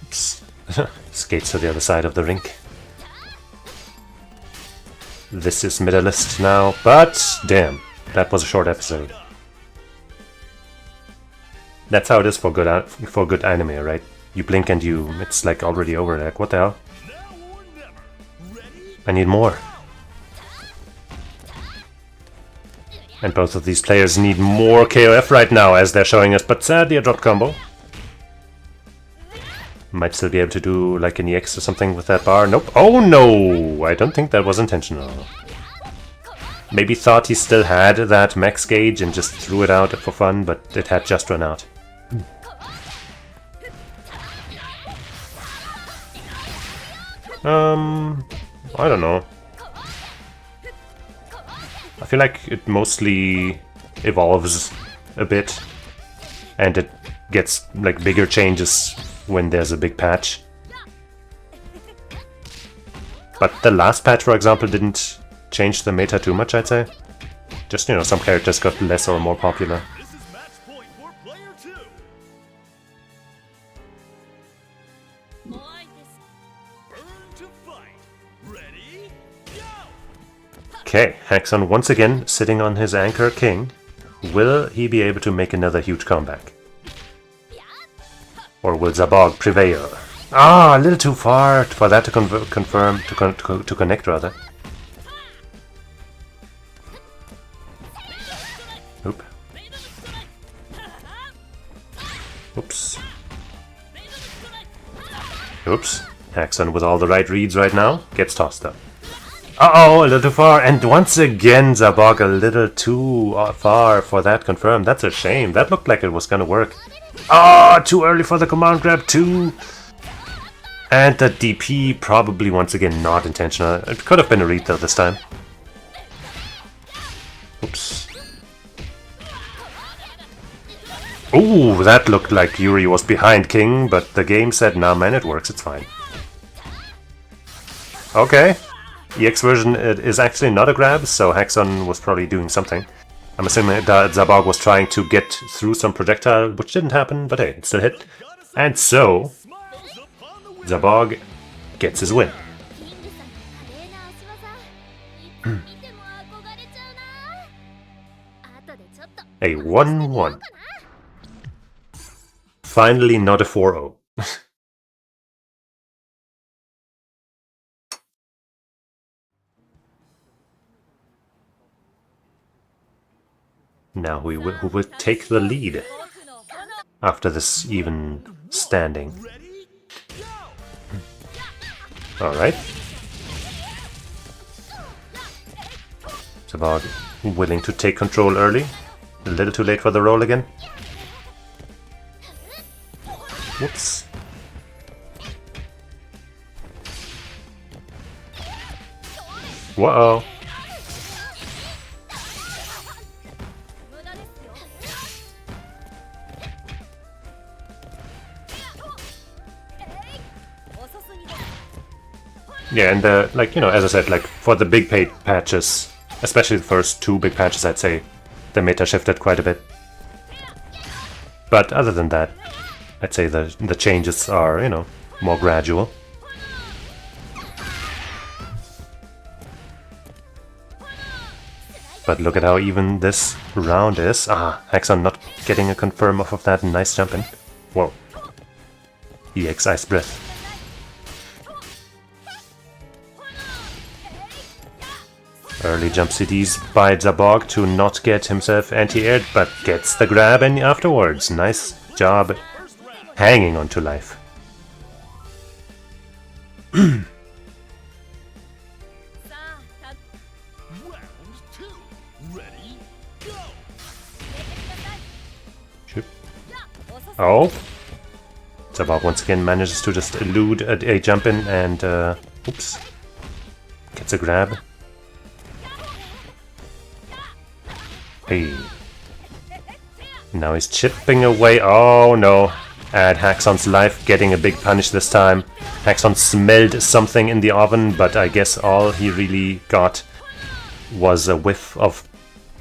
Oops. Skates to the other side of the rink. This is middleist now, but damn, that was a short episode. That's how it is for good anime, right? You blink and it's like already over. Like, what the hell? I need more. And both of these players need more KOF right now, as they're showing us, but sadly a drop combo. Might still be able to do like an EX or something with that bar. Nope. Oh no! I don't think that was intentional. Maybe thought he still had that max gauge and just threw it out for fun, but it had just run out. I don't know. I feel like it mostly evolves a bit, and it gets like bigger changes when there's a big patch. But the last patch, for example, didn't change the meta too much, I'd say. Just, you know, some characters got less or more popular. Okay, Haxon once again sitting on his anchor king. Will he be able to make another huge comeback? Or will DzhaBog prevail? Ah, a little too far for that to to connect rather. Oop. Oops. Oops. Haxon with all the right reads right now gets tossed up. Uh-oh, a little too far, and once again DzhaBog a little too far for that confirm. That's a shame. That looked like it was gonna work. Ah, too early for the command grab too. And the DP probably once again not intentional. It could have been a read though this time. Oops. Ooh, that looked like Yuri was behind King, but the game said, nah man, it works, it's fine. Okay. EX version is actually not a grab, so Haxon was probably doing something. I'm assuming that DzhaBog was trying to get through some projectile, which didn't happen, but hey, it still hit. And so, DzhaBog gets his win. A 1-1. Finally not a 4-0. Now who will take the lead after this even standing? Alright. DzhaBog willing to take control early. A little too late for the roll again. Whoops. Whoa. Yeah, and like, you know, as I said, like for the big patches, especially the first two big patches, I'd say the meta shifted quite a bit. But other than that, I'd say the changes are, you know, more gradual. But look at how even this round is. Ah, Haxon not getting a confirm off of that nice jumping. Whoa. EX Ice Breath. Early jump CDs by DzhaBog to not get himself anti-aired, but gets the grab and afterwards. Nice job hanging on to life. Oh. DzhaBog once again manages to just elude a jump in and oops. Gets a grab. Hey. Now he's chipping away. Oh no. At Haxon's life, getting a big punish this time. Haxon smelled something in the oven, but I guess all he really got was a whiff of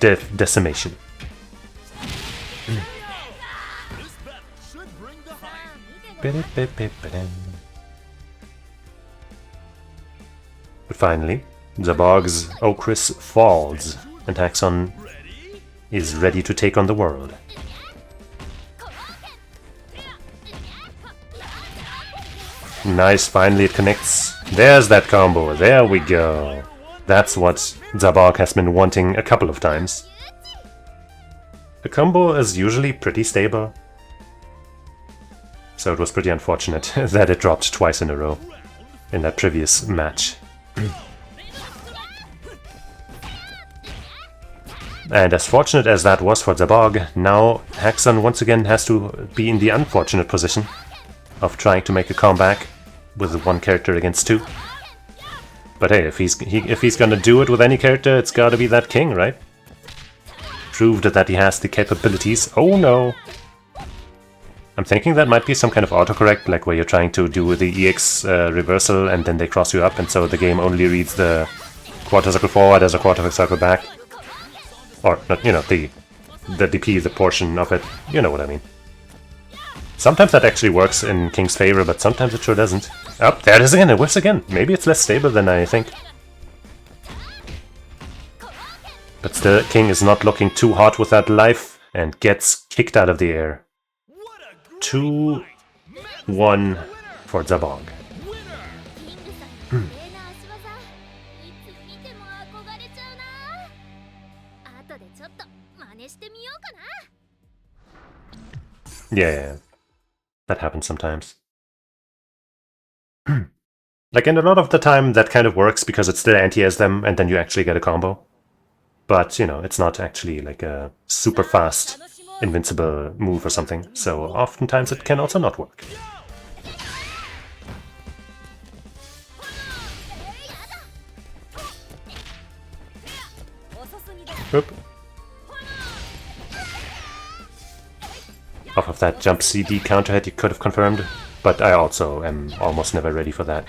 decimation. But finally, DzhaBog's Okris falls, and Haxon is ready to take on the world. Nice, finally it connects. There's that combo, there we go. That's what DzhaBog has been wanting a couple of times. The combo is usually pretty stable, so it was pretty unfortunate that it dropped twice in a row in that previous match. And as fortunate as that was for DzhaBog, now Haxon once again has to be in the unfortunate position of trying to make a comeback with one character against two. But hey, if he's gonna do it with any character, it's gotta be that King, right? Proved that he has the capabilities. Oh no! I'm thinking that might be some kind of autocorrect, like where you're trying to do the EX reversal and then they cross you up, and so the game only reads the quarter circle forward as a quarter circle back. Or, not, you know, the DP, the portion of it, you know what I mean. Sometimes that actually works in King's favor, but sometimes it sure doesn't. Oh, there it is again, it whiffs again. Maybe it's less stable than I think. But still, King is not looking too hot with that life, and gets kicked out of the air. 2-1 for DzhaBog. Yeah, that happens sometimes. Like, and a lot of the time that kind of works because it still anti-airs them and then you actually get a combo. But, you know, it's not actually like a super fast invincible move or something, so oftentimes it can also not work. Oop. if that jump CD counter hit you could have confirmed, but I also am almost never ready for that.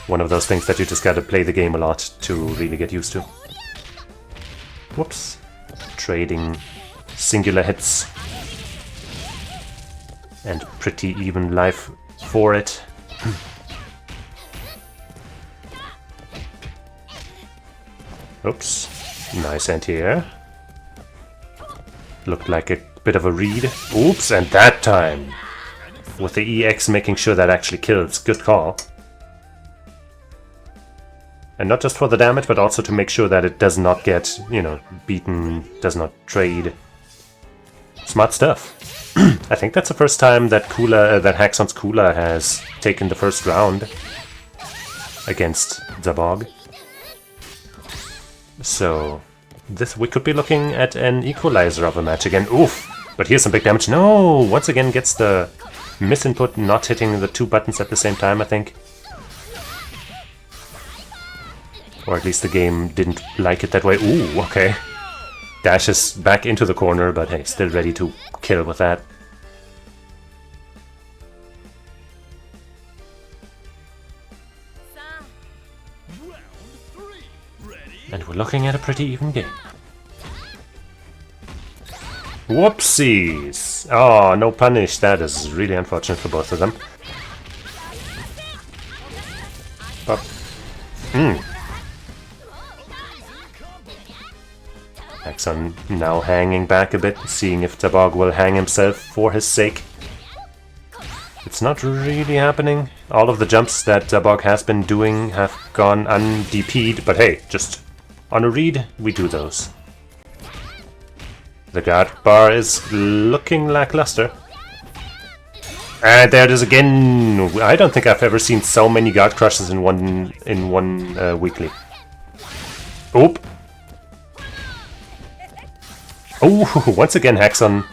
One of those things that you just gotta play the game a lot to really get used to. Whoops. Trading singular hits. And pretty even life for it. Oops. Nice anti-air. Looked like a bit of a read. Oops, and that time! With the EX making sure that actually kills. Good call. And not just for the damage, but also to make sure that it does not get, you know, beaten, does not trade. Smart stuff. I think that's the first time that that Haxon's Kula has taken the first round against DzhaBog. So we could be looking at an equalizer of a match again. Oof! But here's some big damage. No! Once again gets the misinput, not hitting the two buttons at the same time, I think. Or at least the game didn't like it that way. Ooh, okay. Dashes back into the corner, but hey, still ready to kill with that. And we're looking at a pretty even game. Whoopsies! Oh, no punish. That is really unfortunate for both of them. But, Haxon now hanging back a bit, seeing if DzhaBog will hang himself for his sake. It's not really happening. All of the jumps that DzhaBog has been doing have gone un-DP'd, but hey, just on a read, we do those. The guard bar is looking lackluster. And there it is again! I don't think I've ever seen so many guard crushes in one weekly. Oop! Oh, once again Haxon.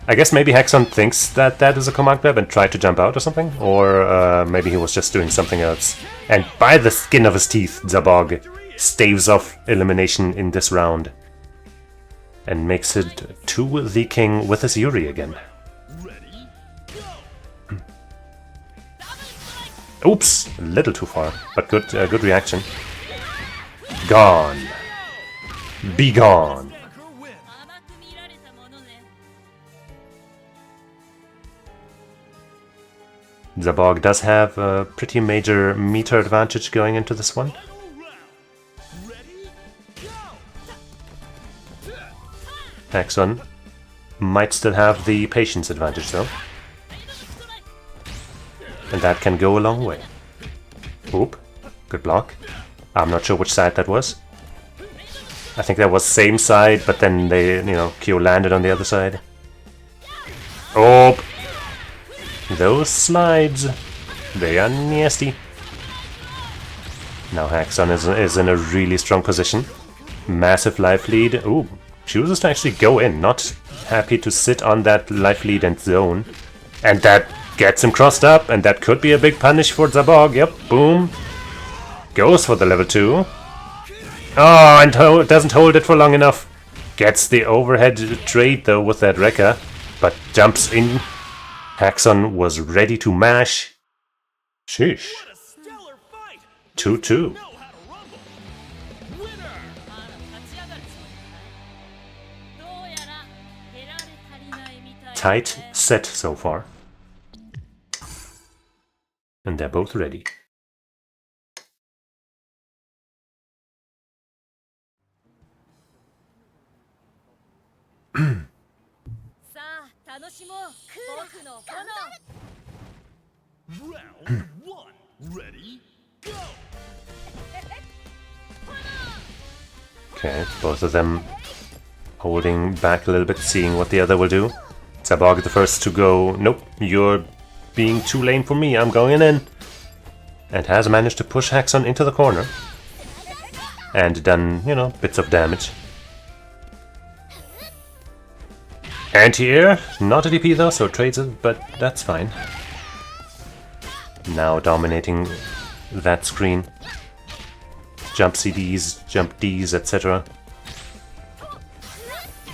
I guess maybe Haxon thinks that that is a command grab and tried to jump out or something. Or maybe he was just doing something else. And by the skin of his teeth, DzhaBog staves off elimination in this round. And makes it to the king with his Yuri again. Oops! A little too far, but good reaction. Gone. Be gone. DzhaBog does have a pretty major meter advantage going into this one. Haxon might still have the patience advantage though. And that can go a long way. Oop, good block. I'm not sure which side that was. I think that was same side, but then they, you know, Kyo landed on the other side. Oop! Those slides, they are nasty. Now Haxon is in a really strong position. Massive life lead. Ooh, chooses to actually go in, not happy to sit on that life lead and zone. And that gets him crossed up, and that could be a big punish for DzhaBog. Yep, boom. Goes for the level 2. Oh, and doesn't hold it for long enough. Gets the overhead trade though with that Rekka, but jumps in. Haxon was ready to mash. Sheesh. 2-2. Tight set so far. And they're both ready. Round 1, ready, go! Okay, both of them holding back a little bit, seeing what the other will do. DzhaBog the first to go, nope, you're being too lame for me, I'm going in. And has managed to push Haxon into the corner. And done, you know, bits of damage. Anti-air, not a DP though, so trades it, but that's fine. Now dominating that screen. Jump CDs, jump Ds, etc.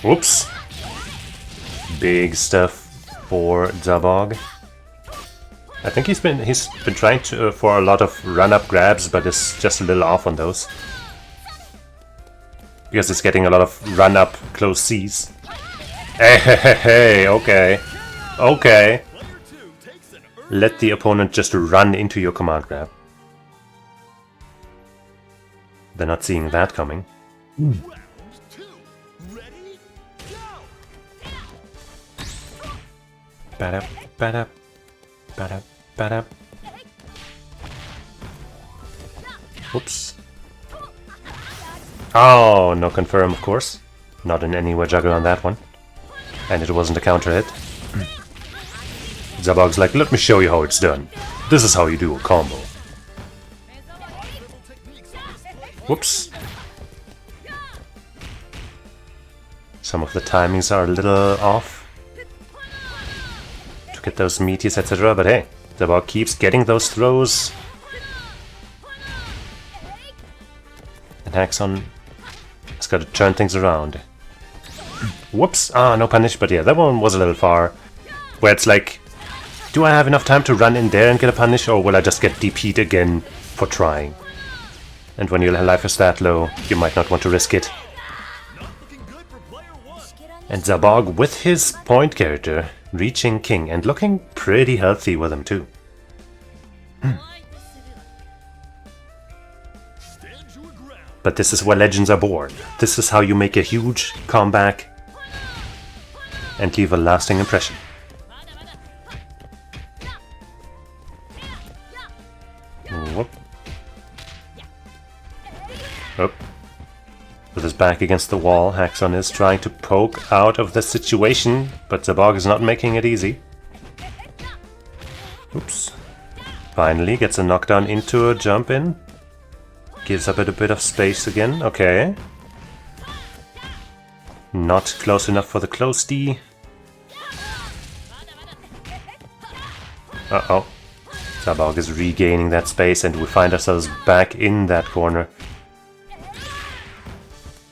Whoops! Big stuff for DzhaBog. I think he's been trying to for a lot of run-up grabs, but is just a little off on those. Because it's getting a lot of run-up close Cs. Hey, okay. Okay. Let the opponent just run into your command grab. They're not seeing that coming. Badap, badap, badap, badap. Oops. Oh, no confirm, of course. Not in any way juggle on that one. And it wasn't a counter hit. DzhaBog's like, let me show you how it's done. This is how you do a combo. Whoops. Some of the timings are a little off to get those meteors, etc. But hey, DzhaBog keeps getting those throws. And Haxon has got to turn things around. Whoops. Ah, no punish, but yeah, that one was a little far. Where it's like, do I have enough time to run in there and get a punish, or will I just get DP'd again for trying? And when your life is that low, you might not want to risk it. And DzhaBog with his point character reaching King and looking pretty healthy with him too. But this is where legends are born. This is how you make a huge comeback and leave a lasting impression. Whoop. Oh. With his back against the wall, Haxon is trying to poke out of the situation, but DzhaBog is not making it easy. Oops. Finally gets a knockdown into a jump in. Gives up a bit of space again. Okay. Not close enough for the close D. Uh-oh. DzhaBog is regaining that space and we find ourselves back in that corner.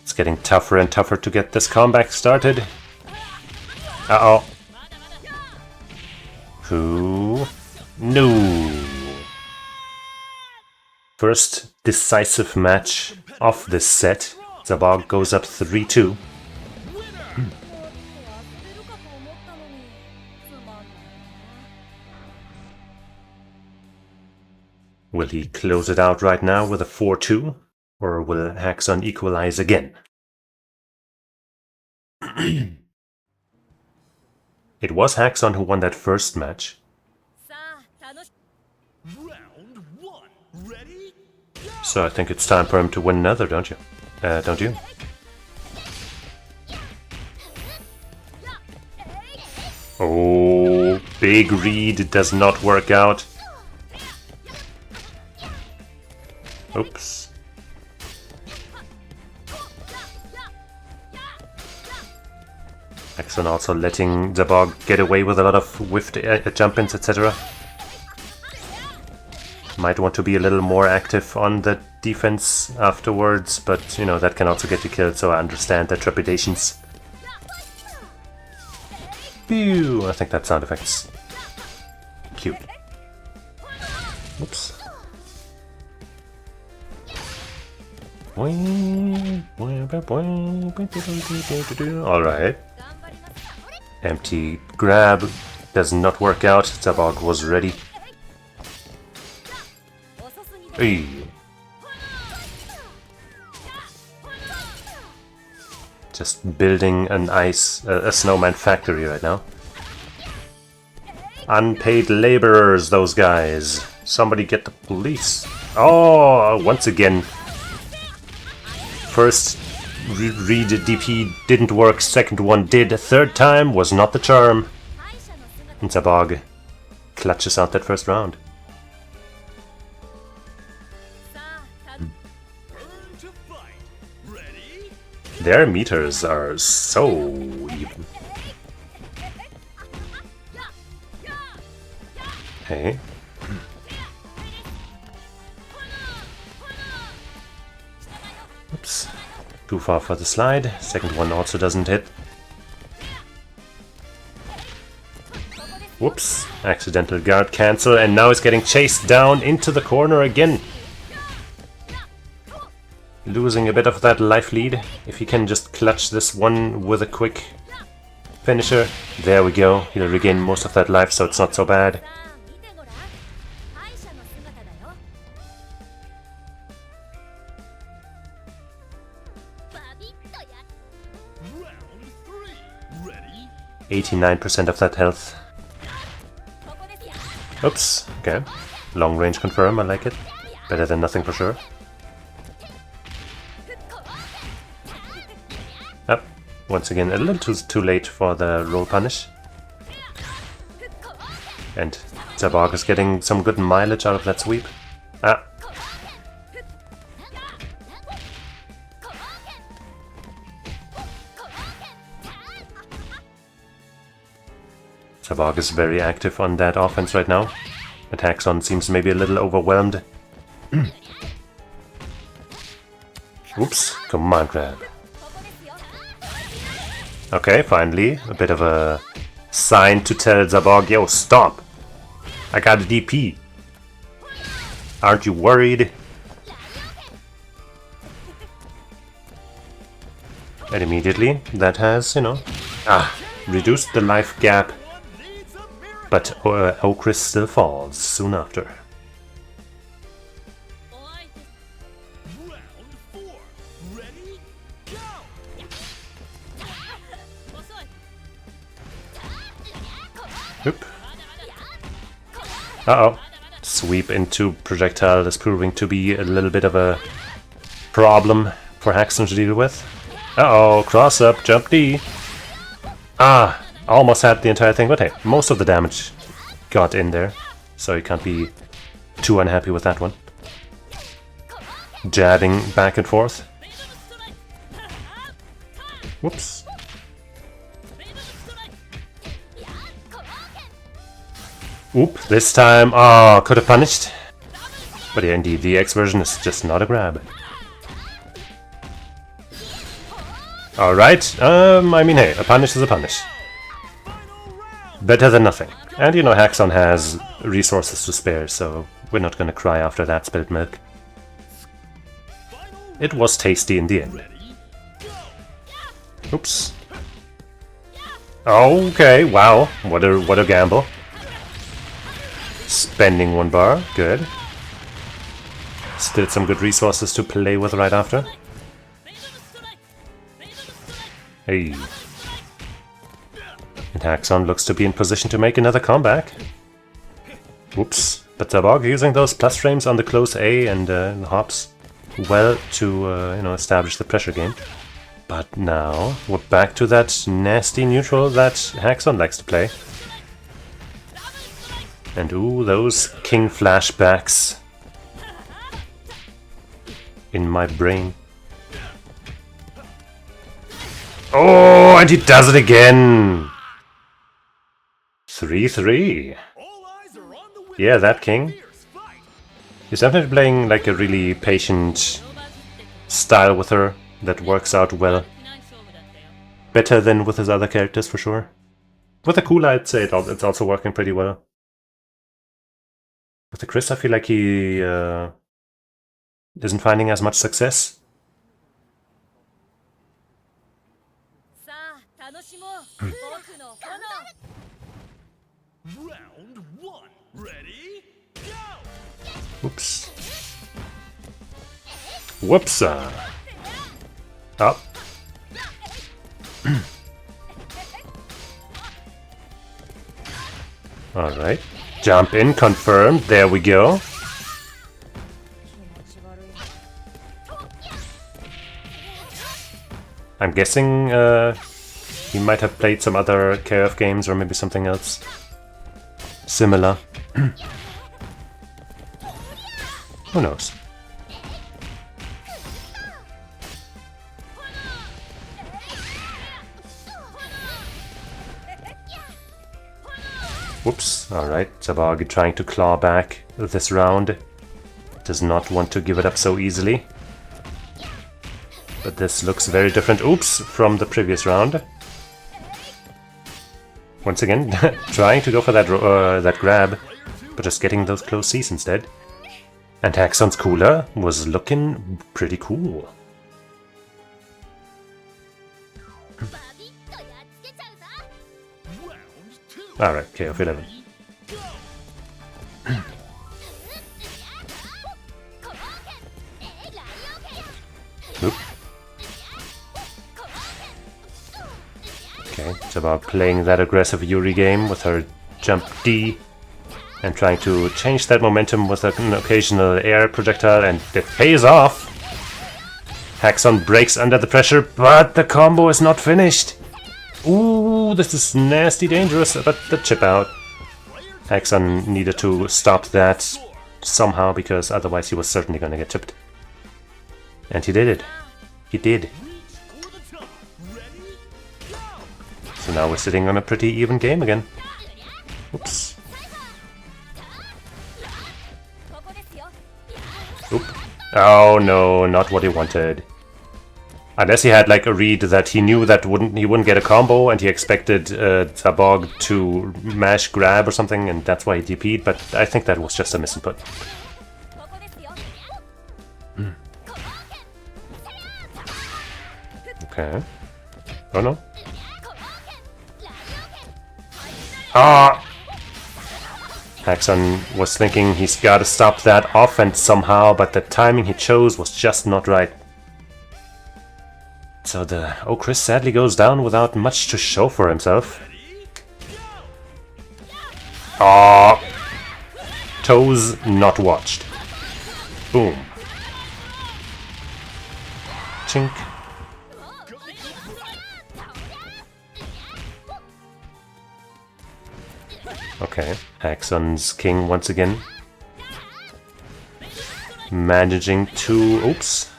It's getting tougher and tougher to get this comeback started. Uh-oh. Who? No. First decisive match of this set. DzhaBog goes up 3-2. Will he close it out right now with a 4-2? Or will Haxon equalize again? It was Haxon who won that first match. So I think it's time for him to win another, don't you? Don't you? Oh, big read does not work out. Oops. Haxon also letting DzhaBog get away with a lot of whiffed jump-ins, etc. Might want to be a little more active on the defense afterwards, but you know, that can also get you killed, so I understand the trepidations. Pew! I think that sound effect's cute. Oops. Alright. Empty grab does not work out. DzhaBog was ready. Hey. Just building a snowman factory right now. Unpaid laborers, those guys. Somebody get the police. Oh, once again. First read DP didn't work, second one did, third time was not the charm. And DzhaBog clutches out that first round. Their meters are so even. Hey. Oops. Too far for the slide. Second one also doesn't hit. Whoops. Accidental guard cancel, and now it's getting chased down into the corner again. Losing a bit of that life lead. If he can just clutch this one with a quick finisher. There we go. He'll regain most of that life, so it's not so bad. Round 3. Ready? 89% of that health. Oops. Okay. Long range confirm. I like it. Better than nothing for sure. Up. Once again, a little too late for the roll punish. And DzhaBog is getting some good mileage out of that sweep. Ah. DzhaBog is very active on that offense right now. And Haxon seems maybe a little overwhelmed. Oops, come on, grab. Okay, finally, a bit of a sign to tell DzhaBog, yo, stop! I got a DP. Aren't you worried? And immediately, that has, you know, reduced the life gap. But Okris still falls soon after. Round 4. Ready? Go! Oop. Uh-oh. Sweep into projectile is proving to be a little bit of a problem for Haxon to deal with. Uh-oh, cross up, jump D. Ah, almost had the entire thing, but hey, most of the damage got in there, so you can't be too unhappy with that one. Jabbing back and forth. Whoops. Oop, this time, oh, could have punished. But yeah, indeed, the X version is just not a grab. Alright, I mean, hey, a punish is a punish. Better than nothing. And you know, Haxon has resources to spare, so we're not gonna cry after that spilled milk. It was tasty in the end. Oops. Okay, wow, what a gamble. Spending 1 bar, good. Still some good resources to play with right after. Hey. And Haxon looks to be in position to make another comeback. Whoops. But DzhaBog using those plus frames on the close A and hops well to you know, establish the pressure game. But now we're back to that nasty neutral that Haxon likes to play. And ooh, those king flashbacks in my brain. Oh, and he does it again! 3-3. Yeah, that king. He's definitely playing like a really patient style with her that works out well. Better than with his other characters for sure. With the Kula, I'd say it's also working pretty well. With the Chris, I feel like he isn't finding as much success. Round 1. Ready? Go! Oops. Whoops. Up. Alright. Jump in, confirmed. There we go. I'm guessing he might have played some other KOF games or maybe something else similar. Who knows? Whoops, alright, DzhaBog trying to claw back this round. Does not want to give it up so easily. But this looks very different, oops, from the previous round. Once again, trying to go for that grab, but just getting those close Cs instead. And Haxon's cooler was looking pretty cool. Alright, KOF 11. Oop. Okay, DzhaBog playing that aggressive Yuri game with her jump D and trying to change that momentum with an occasional air projectile, and it pays off! Haxon breaks under the pressure, but the combo is not finished! Ooh, this is nasty dangerous, but the chip out. Haxon needed to stop that somehow, because otherwise he was certainly gonna get chipped. And he did it. He did. So now we're sitting on a pretty even game again. Oops. Oop. Oh no, not what he wanted. Unless he had like a read that he knew that he wouldn't get a combo, and he expected DzhaBog to mash grab or something, and that's why he DP'd, but I think that was just a misinput. Okay. Oh no. Ah! Haxon was thinking he's gotta stop that offense somehow, but the timing he chose was just not right. So the Chris sadly goes down without much to show for himself. Ah! Toes not watched. Boom. Chink. Okay, Haxon's king once again. Managing to, oops,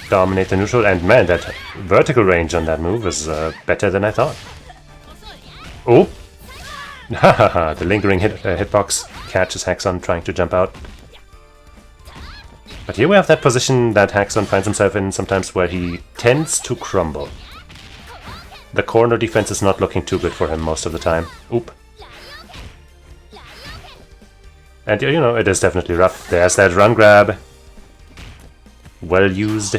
dominate the neutral, and man, that vertical range on that move is better than I thought. Oh! Hahaha, the lingering hitbox catches Haxon trying to jump out. But here we have that position that Haxon finds himself in sometimes where he tends to crumble. The corner defense is not looking too good for him most of the time. Oop. And you know, it is definitely rough. There's that run grab. Well used.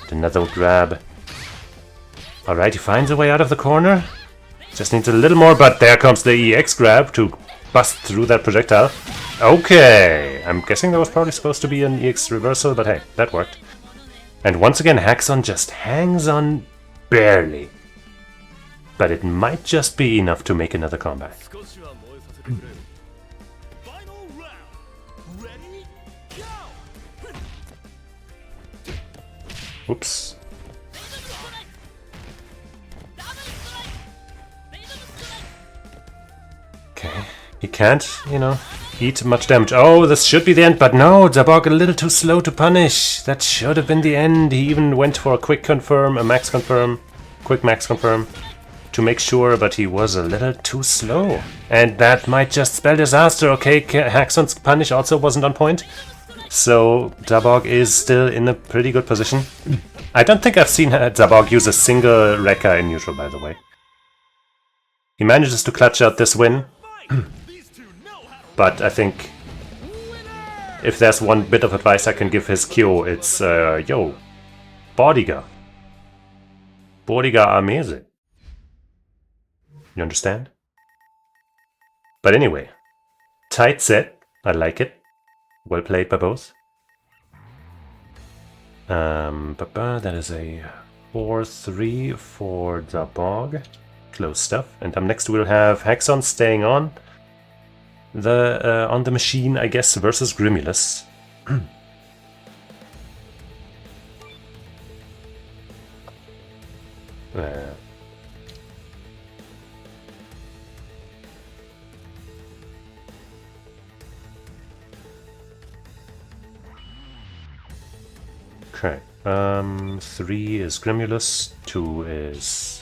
Another grab. Alright, he finds a way out of the corner. Just needs a little more, but there comes the EX grab to bust through that projectile. Okay! I'm guessing that was probably supposed to be an EX reversal, but hey, that worked. And once again, Haxon just hangs on barely. But it might just be enough to make another comeback. Oops. Okay, he can't, you know, eat much damage. Oh, this should be the end, but no, DzhaBog a little too slow to punish. That should have been the end. He even went for a quick confirm, a max confirm, quick max confirm to make sure, but he was a little too slow. And that might just spell disaster. Okay, Haxon's punish also wasn't on point. So DzhaBog is still in a pretty good position. I don't think I've seen DzhaBog use a single Rekka in neutral, by the way. He manages to clutch out this win. But I think if there's one bit of advice I can give his Kyo, it's yo, Bodiga. Bodiga amazing. You understand? But anyway, tight set. I like it. Well played by both. That is a 4-3 for DzhaBog. Close stuff. And up next we'll have Haxon staying on the machine, I guess, versus Grimulus. Okay. 3 is Grimulus, 2 is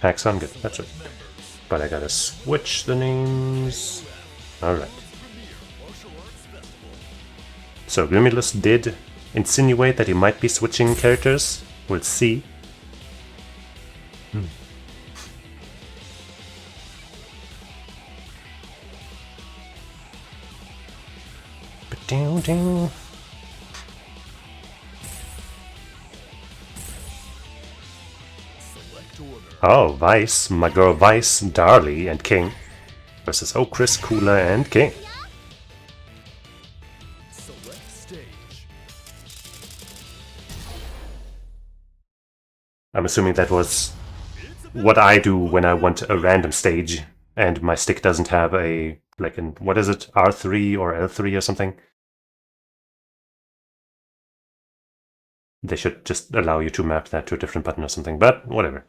Haxon. Good, that's it. But I gotta switch the names. Alright. So Grimulus did insinuate that he might be switching characters. We'll see. Oh, Vice, my girl Vice, Darley, and King versus Chris, Cooler, and King. I'm assuming that was what I do when I want a random stage and my stick doesn't have a, like, an, what is it, R3 or L3 or something. They should just allow you to map that to a different button or something, but whatever.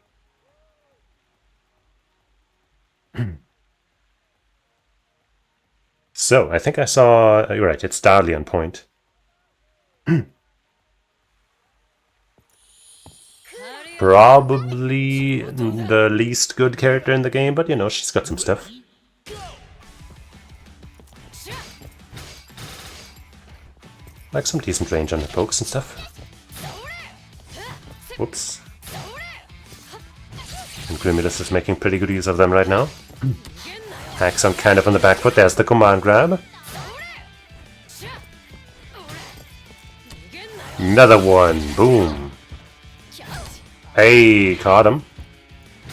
So, I think I saw, you're right, it's Darley on point. Probably the least good character in the game, but you know, she's got some stuff. Like some decent range on her pokes and stuff. Whoops. And Grimulus is making pretty good use of them right now. Haxon kind of on the back foot, there's the command grab. Another one, boom. Hey, caught him.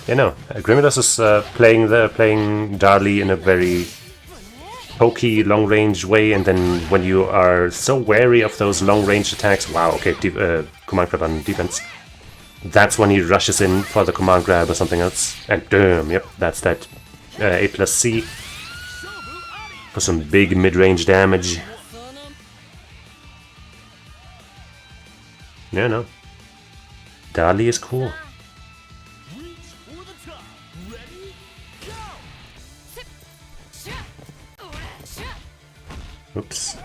You know, Grimulus is playing Darley in a very pokey, long-range way, and then when you are so wary of those long-range attacks, wow, okay, command grab on defense, that's when he rushes in for the command grab or something else, and damn, yep, that's that A+C for some big mid-range damage. Yeah, no. Darley is cool. Oops.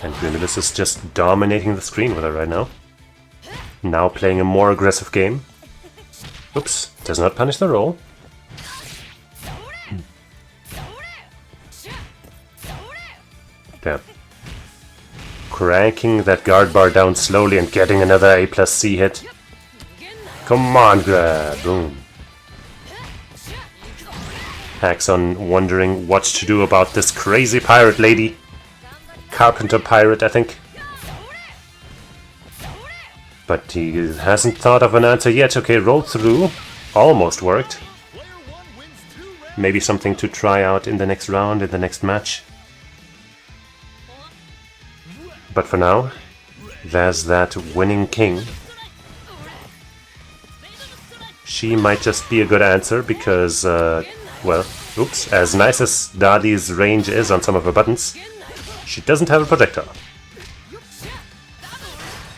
And Grimulus is just dominating the screen with her right now. Now playing a more aggressive game. Oops, does not punish the roll. Damn. Cranking that guard bar down slowly and getting another A+C hit. Come on, grab, boom. Haxon wondering what to do about this crazy pirate lady. Carpenter pirate, I think. But he hasn't thought of an answer yet. Okay, roll through. Almost worked. Maybe something to try out in the next round, in the next match. But for now, there's that winning king. She might just be a good answer because, well, oops, as nice as Darley's range is on some of her buttons, she doesn't have a projectile.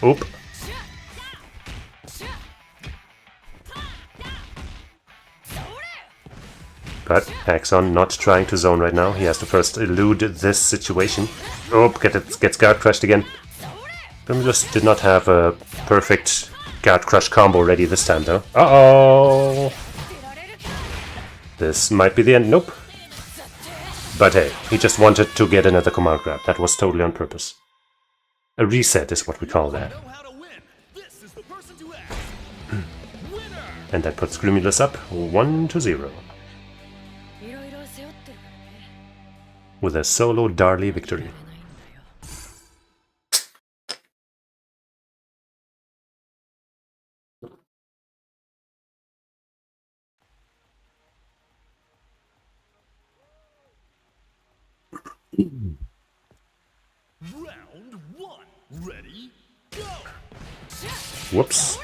Oop. But Haxon not trying to zone right now. He has to first elude this situation. Oh, gets guard crushed again. Grimulus did not have a perfect guard crush combo ready this time though. Uh-oh! This might be the end. Nope. But hey, he just wanted to get another command grab. That was totally on purpose. A reset is what we call that. And that puts Grimulus up 1-0. With a solo Darley victory. Round one. Ready? Go. Whoops.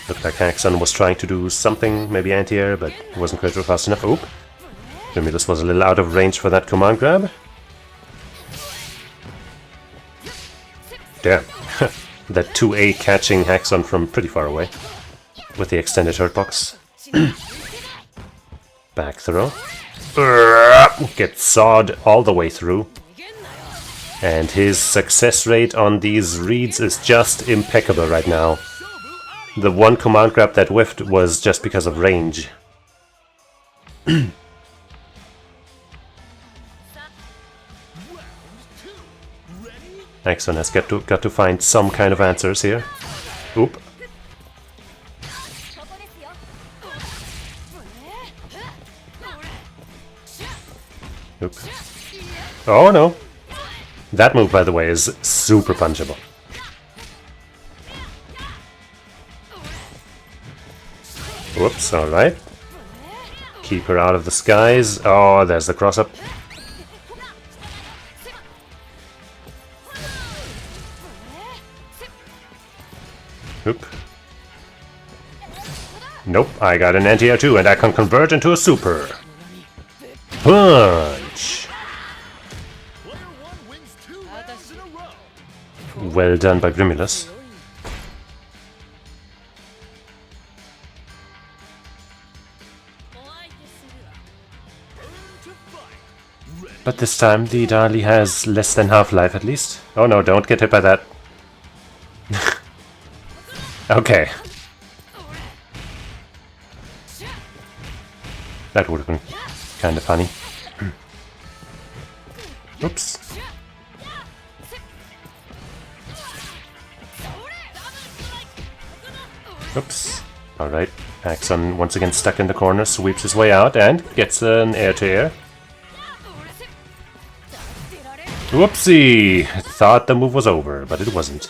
Looked like Haxon was trying to do something, maybe anti-air, but wasn't quite fast enough. Oop. Grimulus was a little out of range for that command grab. Damn. That 2A catching Haxon from pretty far away. With the extended hurt box. Back throw. Gets sawed all the way through. And his success rate on these reads is just impeccable right now. The one command grab that whiffed was just because of range. Haxon has got to find some kind of answers here. Oop. Oop. Oh no. That move, by the way, is super punchable. Whoops, alright. Keep her out of the skies. Oh, there's the cross-up. Oop. Nope, I got an anti-air too, and I can convert into a super. Punch! Well done by Grimulus. But this time the Dali has less than half life at least. Oh no, don't get hit by that. Okay. That would have been kind of funny. Oops. Oops. Alright. Haxon once again stuck in the corner, sweeps his way out and gets an air-to-air. Whoopsie! Thought the move was over, but it wasn't.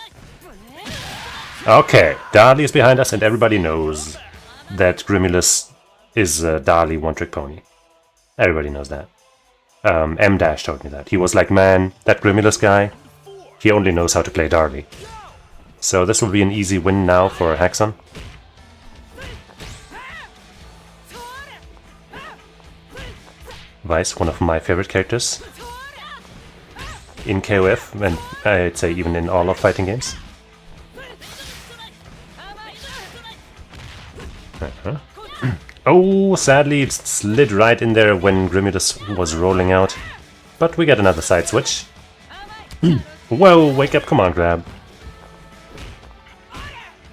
Okay, Dali is behind us and everybody knows that Grimulus is a Dali one-trick pony. Everybody knows that. M-Dash told me that. He was like, man, that Grimulus guy, he only knows how to play Dali. So this will be an easy win now for Haxon. Vice, one of my favorite characters in KOF, and I'd say even in all of fighting games. Oh, sadly it slid right in there when Grimulus was rolling out. But we get another side switch. Whoa, wake up, come on, grab.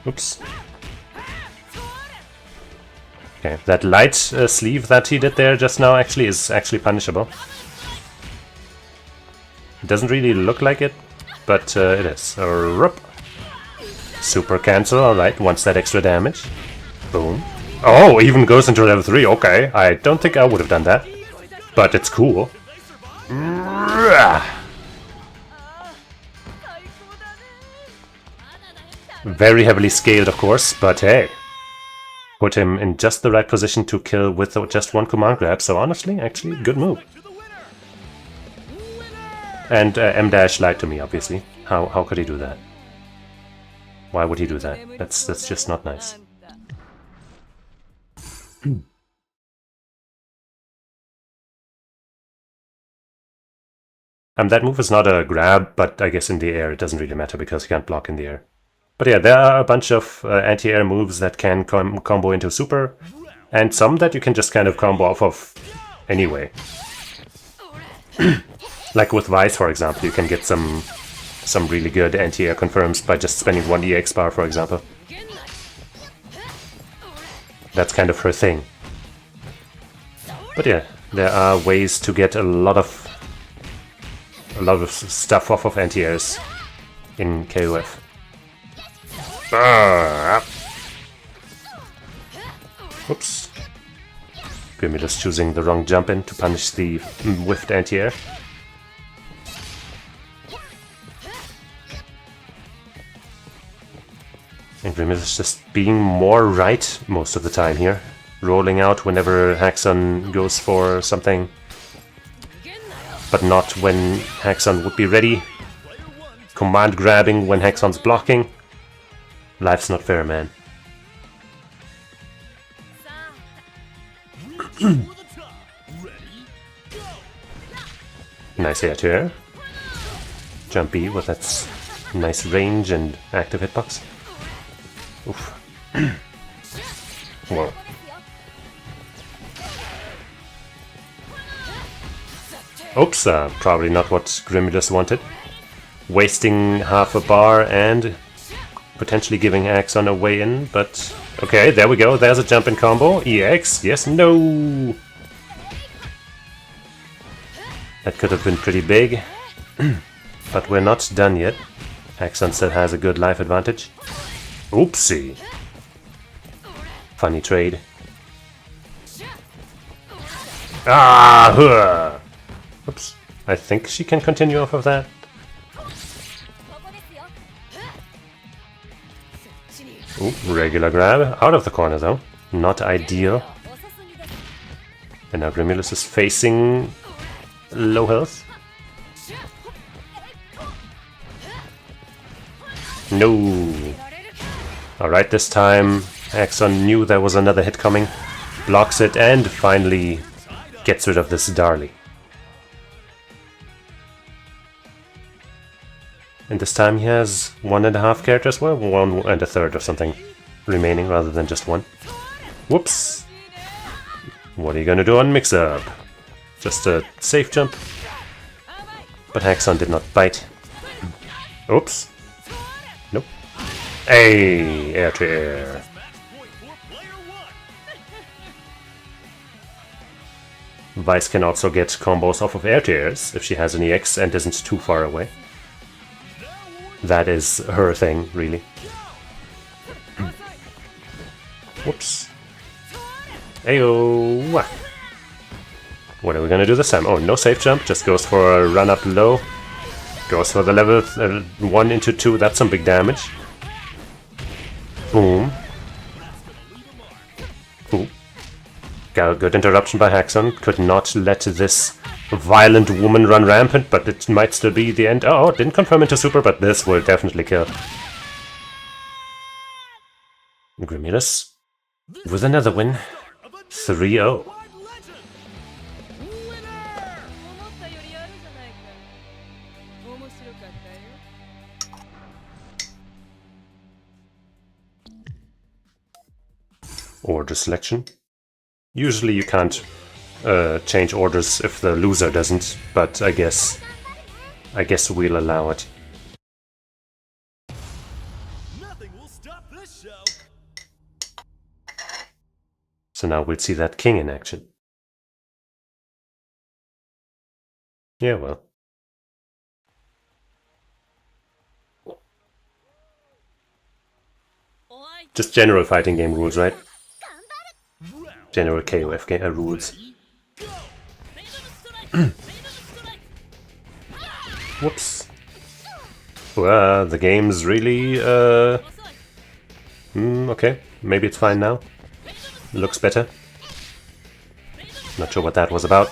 Oops. Okay, that light sleeve that he did there just now is actually punishable. It doesn't really look like it, but it is. Super cancel, alright, wants that extra damage. Boom. Oh, even goes into level 3, okay. I don't think I would have done that, but it's cool. Very heavily scaled, of course, but hey. Put him in just the right position to kill with just one command grab, so honestly, actually, good move. And M-Dash lied to me, obviously. How could he do that? Why would he do that? That's just not nice. That move is not a grab, but I guess in the air it doesn't really matter because you can't block in the air. But yeah, there are a bunch of anti-air moves that can combo into super, and some that you can just kind of combo off of anyway. Like with Vice, for example, you can get some really good anti-air confirms by just spending 1 EX bar, for example. That's kind of her thing. But yeah, there are ways to get a lot of stuff off of anti-airs in KOF. Oops. Grimulus choosing the wrong jump in to punish the whiffed anti-air. And Grimulus just being more right most of the time here. Rolling out whenever Haxon goes for something. But not when Haxon would be ready. Command grabbing when Haxon's blocking. Life's not fair, man. Nice air to air. Jump B with its nice range and active hitbox. Oof. Whoa. Oops, probably not what Grimulus wanted. Wasting half a bar and potentially giving Haxon a way in, but okay, there we go. There's a jump in combo. EX, yes, no. That could have been pretty big, but we're not done yet. Haxon still has a good life advantage. Oopsie. Funny trade. Ah! Oops. I think she can continue off of that. ここですよ Ooh, regular grab. Out of the corner though. Not ideal. 遅すぎです And now Grimulus is facing low health. No. Alright, this time Haxon knew there was another hit coming. Blocks it and finally gets rid of this Darly. And this time he has 1.5 characters, well, 1 1/3 or something remaining rather than just one. Whoops! What are you gonna do on mix-up? Just a safe jump? But Haxon did not bite. Oops! Nope. Hey! Air to air. Vice can also get combos off of air to airs if she has an EX and isn't too far away. That is her thing, really. Whoops. Ayo! What are we gonna do this time? Oh, no safe jump, just goes for a run up low. Goes for the level 1 into 2, that's some big damage. Boom. Ooh. Got a good interruption by Haxon. Could not let this violent woman run rampant, but it might still be the end. Oh, didn't confirm into super, but this will definitely kill. Grimulus with another win. 3-0. 思ったよりやるじゃないか面白かったよ Order selection. Usually you can't change orders if the loser doesn't, but I guess we'll allow it. Nothing will stop this show. So now we'll see that king in action. Yeah, well. Just general fighting game rules, right? General KOF rules. Whoops. Well, the game's really, okay. Maybe it's fine now. Looks better. Not sure what that was about.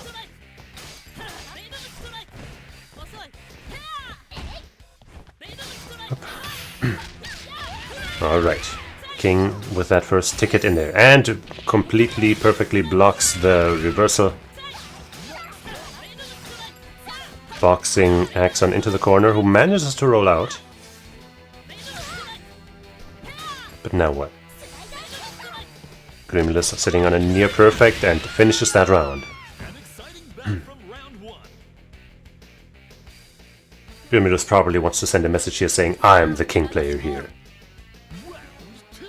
Alright. King with that first ticket in there. And completely, perfectly blocks the reversal. Boxing Haxon into the corner, who manages to roll out. But now what? Grimulus sitting on a near perfect and finishes that round. An exciting battle from round 1. Grimulus probably wants to send a message here saying, I'm the king player here. Round 2.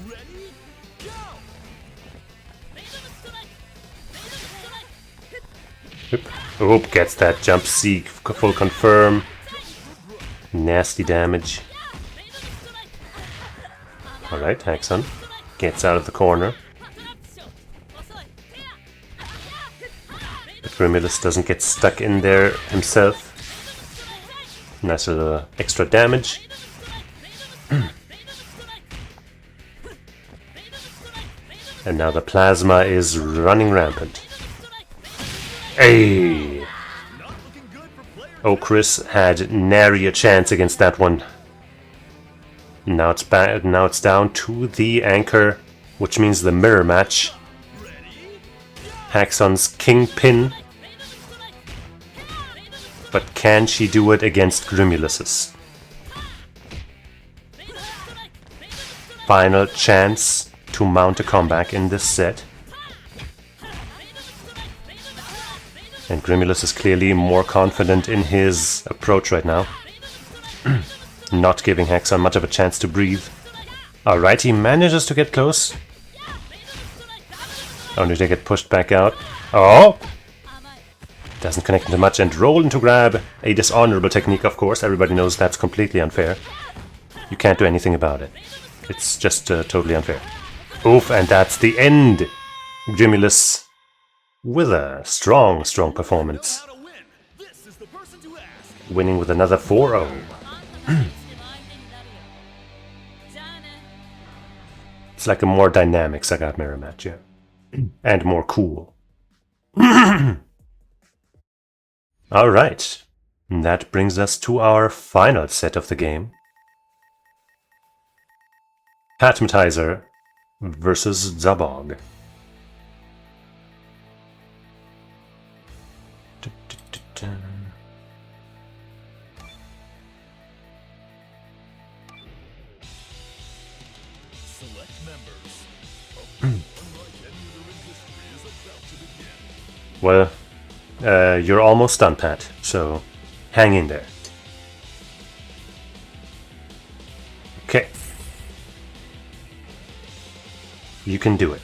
Ready? Go! Oop, gets that jump C full confirm. Nasty damage. Alright, Haxon gets out of the corner. But Grimulus doesn't get stuck in there himself. Nice little extra damage. And now the plasma is running rampant. Hey! Oh, Chris had nary a chance against that one. Now it's back. Now it's down to the anchor, which means the mirror match. Haxon's kingpin. But can she do it against Grimulus's? Final chance to mount a comeback in this set. And Grimulus is clearly more confident in his approach right now. Not giving Haxon much of a chance to breathe. Alright, he manages to get close. Only to get pushed back out. Oh! Doesn't connect into much and roll into grab. A dishonorable technique, of course. Everybody knows that's completely unfair. You can't do anything about it. It's just totally unfair. Oof, and that's the end! Grimulus with a strong performance. How to win this winning with another 4-0. It's like a more dynamic Sagat mirror match, yeah. And more cool. Alright. That brings us to our final set of the game. Patmatiser versus DzhaBog. Select members. Unlike any other in history is about to begin. Well, you're almost done, Pat, so hang in there. Okay. You can do it.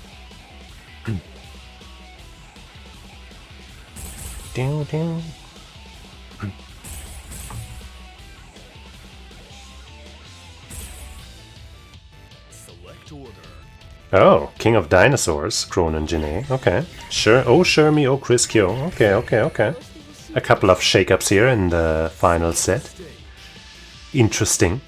Ding, ding. Select order. Oh, King of Dinosaurs, Cronin Janae. Okay. Sure. Oh, Shermie. Oh, Chris Kyo. Okay, okay, okay. A couple of shakeups here in the final set. Interesting.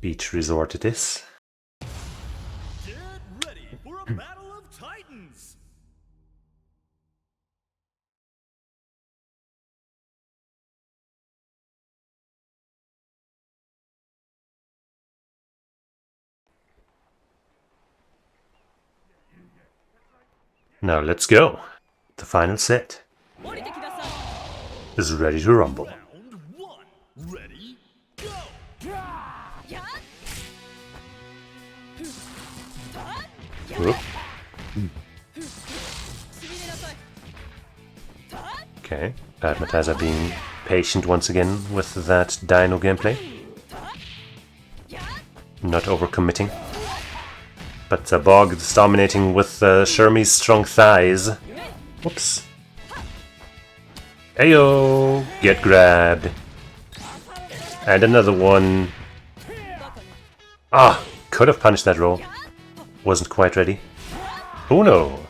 Beach resort it is. Get ready for a battle of titans. Now let's go. The final set 降りてきなさい is ready to rumble. Round one. Ready, go. やっ Whoop. しびれなさい Okay, Patmatiser being patient once again with that dino gameplay. Not overcommitting. But DzhaBog is dominating with Shermie's strong thighs. Whoops. Ayo! Get grabbed. And another one. Ah! Could have punished that roll. Wasn't quite ready. Uno!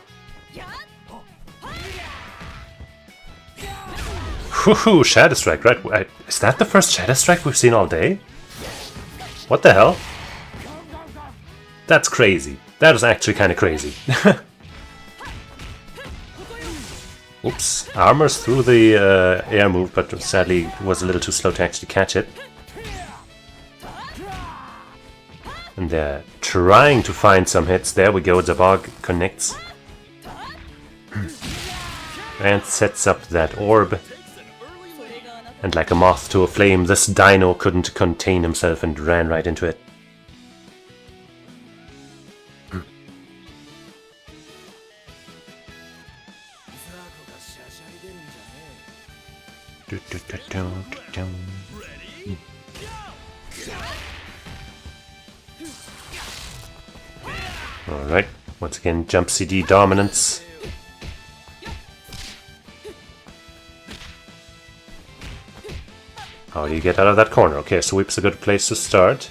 Woohoo! Shadow Strike, right? Is that the first Shadow Strike we've seen all day? What the hell? That's crazy. That was actually kind of crazy. Oops. Armor's through the air move, but sadly was a little too slow to actually catch it. And they're trying to find some hits. There we go, DzhaBog connects. And sets up that orb. And like a moth to a flame, this dino couldn't contain himself and ran right into it. Alright, once again, jump CD dominance. How do you get out of that corner? Okay, sweep's a good place to start.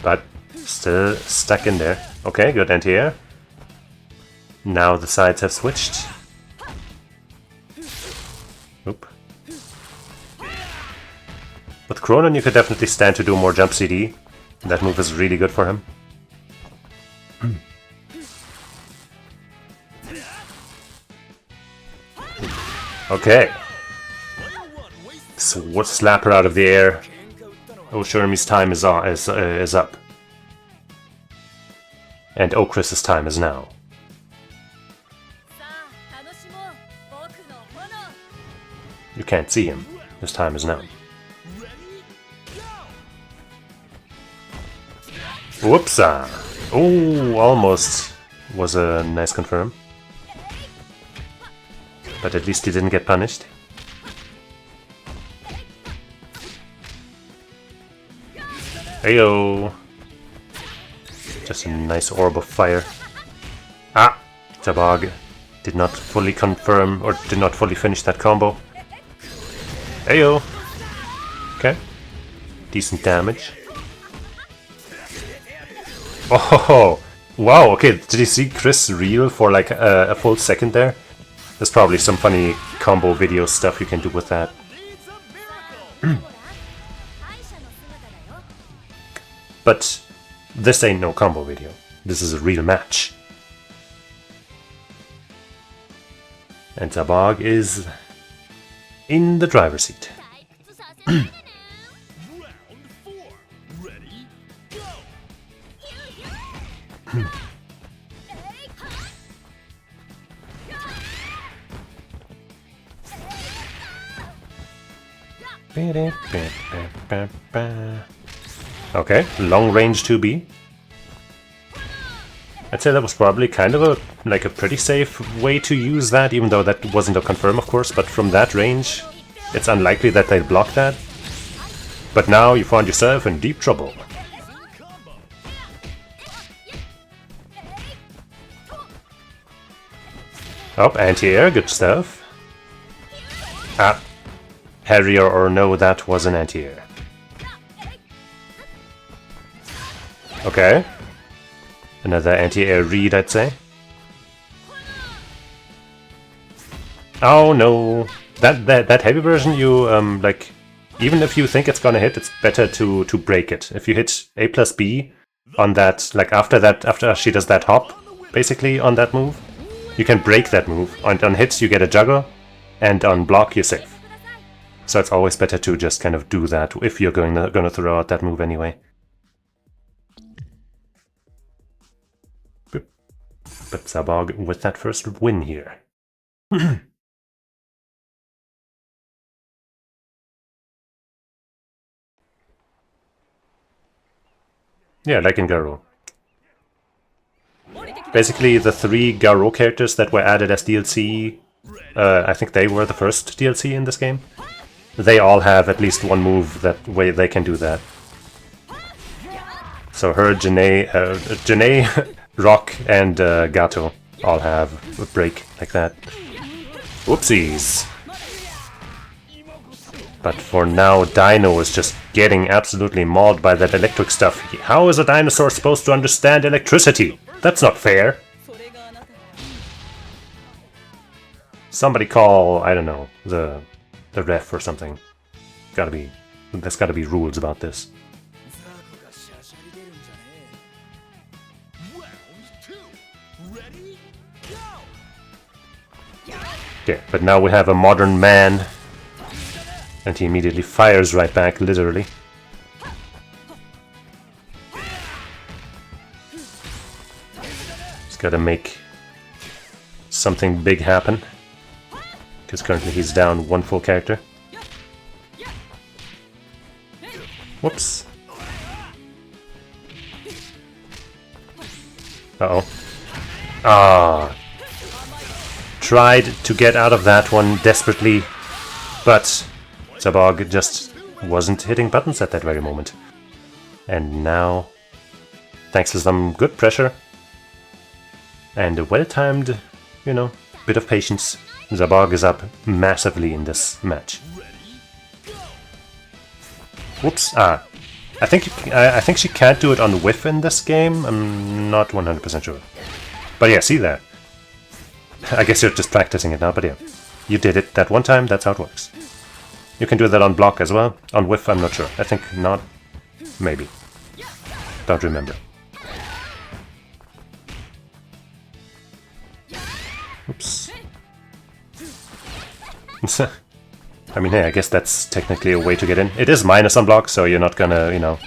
But still stuck in there. Okay, good anti-air. Now the sides have switched. Oop. With Cronin you could definitely stand to do more jump CD. That move is really good for him. Okay. Slap her out of the air. Oh, Shermie's time is up. And Oh, Chris's time is now. さあ楽しもう僕の炎 You can't see him. His time is now. Whoops! Oh, almost was a nice confirm. But at least he didn't get punished. Heyo! Just a nice orb of fire. Ah! DzhaBog did not fully confirm or did not fully finish that combo. Heyo! Okay. decent damage. Oh, wow, okay, did you see Chris reel for like a full second there? There's probably some funny combo video stuff you can do with that. But this ain't no combo video. This is a real match. And DzhaBog is in the driver's seat. Round 4. Ready? Go! Okay, long range 2B. I'd say that was probably kind of a pretty safe way to use that, even though that wasn't a confirm, of course, but from that range, it's unlikely that they'd block that. But now you find yourself in deep trouble. Oh, anti-air, good stuff. Ah, Harrier or no, that was an anti-air. Okay. Another anti-air read, I'd say. Oh no! That heavy version, you like, even if you think it's gonna hit, it's better to break it. If you hit A plus B on that, like after she does that hop, basically on that move, you can break that move. On hits you get a juggle, and on block you're safe. So it's always better to just kind of do that if you're gonna throw out that move anyway. But DzhaBog with that first win here. Yeah, like in Garo. Basically, the 3 Garo characters that were added as DLC, I think they were the first DLC in this game. They all have at least one move that way they can do that. So her, Janae, Rock, and Gato all have a break like that. Whoopsies! But for now, Dino is just getting absolutely mauled by that electric stuff. How is a dinosaur supposed to understand electricity? That's not fair! Somebody call, I don't know, the ref or something. There's gotta be rules about this. Okay, but now we have a modern man, and he immediately fires right back, literally. He's gotta make something big happen, because currently he's down 1 full character. Whoops. Uh-oh. Ah. Tried to get out of that one desperately, but DzhaBog just wasn't hitting buttons at that very moment. And now, thanks to some good pressure and a well-timed, you know, bit of patience, DzhaBog is up massively in this match. Whoops! Ah, I think she can't do it on whiff in this game. I'm not 100% sure, but yeah, see there. I guess you're just practicing it now, but yeah. You did it that one time, that's how it works. You can do that on block as well. On whiff, I'm not sure. I think not. Maybe. Don't remember. Oops. I mean, hey, I guess that's technically a way to get in. It is minus on block, so you're not gonna, you know,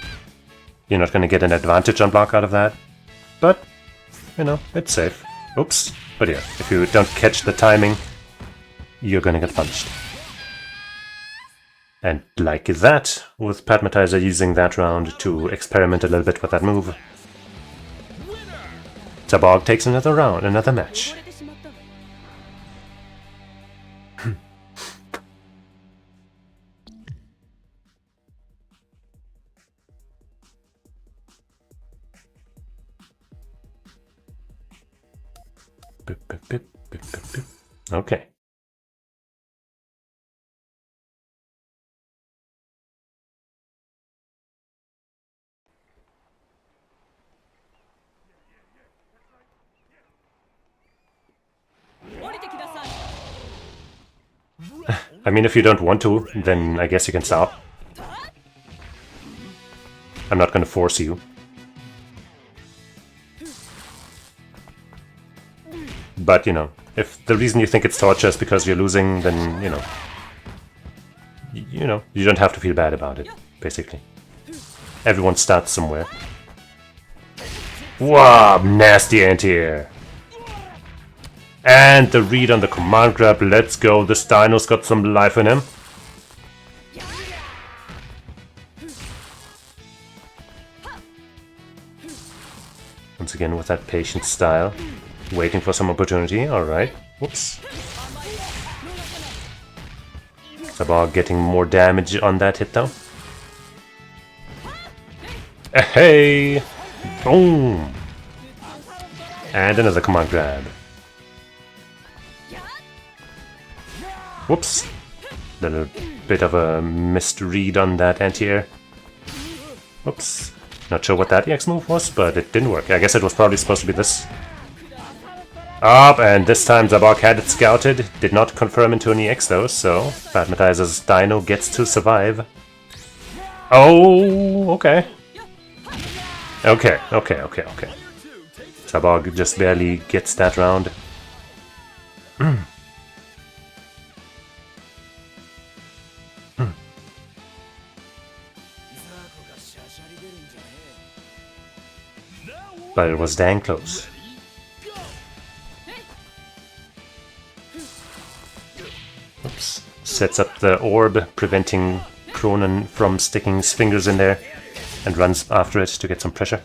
you're not gonna get an advantage on block out of that. But, you know, it's safe. Oops. But yeah, if you don't catch the timing, you're gonna get punched. And like that, with Patmatiser using that round to experiment a little bit with that move, DzhaBog takes another round, another match. Okay. I mean, if you don't want to, then I guess you can stop. I'm not gonna force you. But, you know, if the reason you think it's torture is because you're losing, then, you know, you don't have to feel bad about it, basically. Everyone starts somewhere. Wow, nasty anti-air. And the read on the command grab, let's go, this dino's got some life in him. Once again with that patient style. Waiting for some opportunity, alright. Whoops. DzhaBog getting more damage on that hit though. Hey! Boom! And another command grab. Whoops. Little bit of a missed read on that anti-air. Whoops. Not sure what that EX move was, but it didn't work. I guess it was probably supposed to be this. Up, and this time DzhaBog had it scouted. Did not confirm into an EX though, so Patmatiser's Dino gets to survive. Oh, okay. Okay. DzhaBog just barely gets that round. But it was dang close. Oops. Sets up the orb, preventing Cronin from sticking his fingers in there, and runs after it to get some pressure.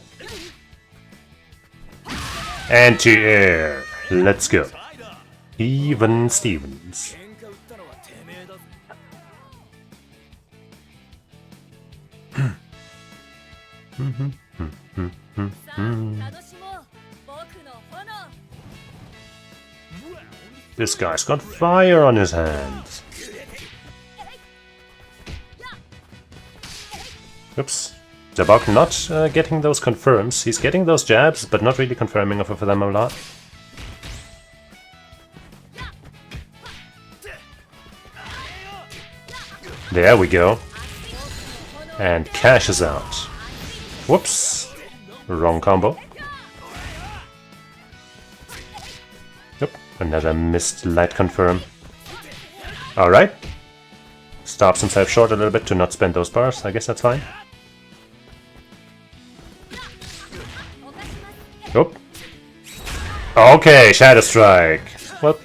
Anti-air! Let's go. Even Stevens. This guy's got fire on his hands. Oops. DzhaBog not getting those confirms. He's getting those jabs, but not really confirming for them a lot. There we go. And Cash is out. Whoops. Wrong combo. Yep. Another missed light confirm. Alright. Stops himself short a little bit to not spend those bars. I guess that's fine. Oh. Okay, Shadow Strike. Well,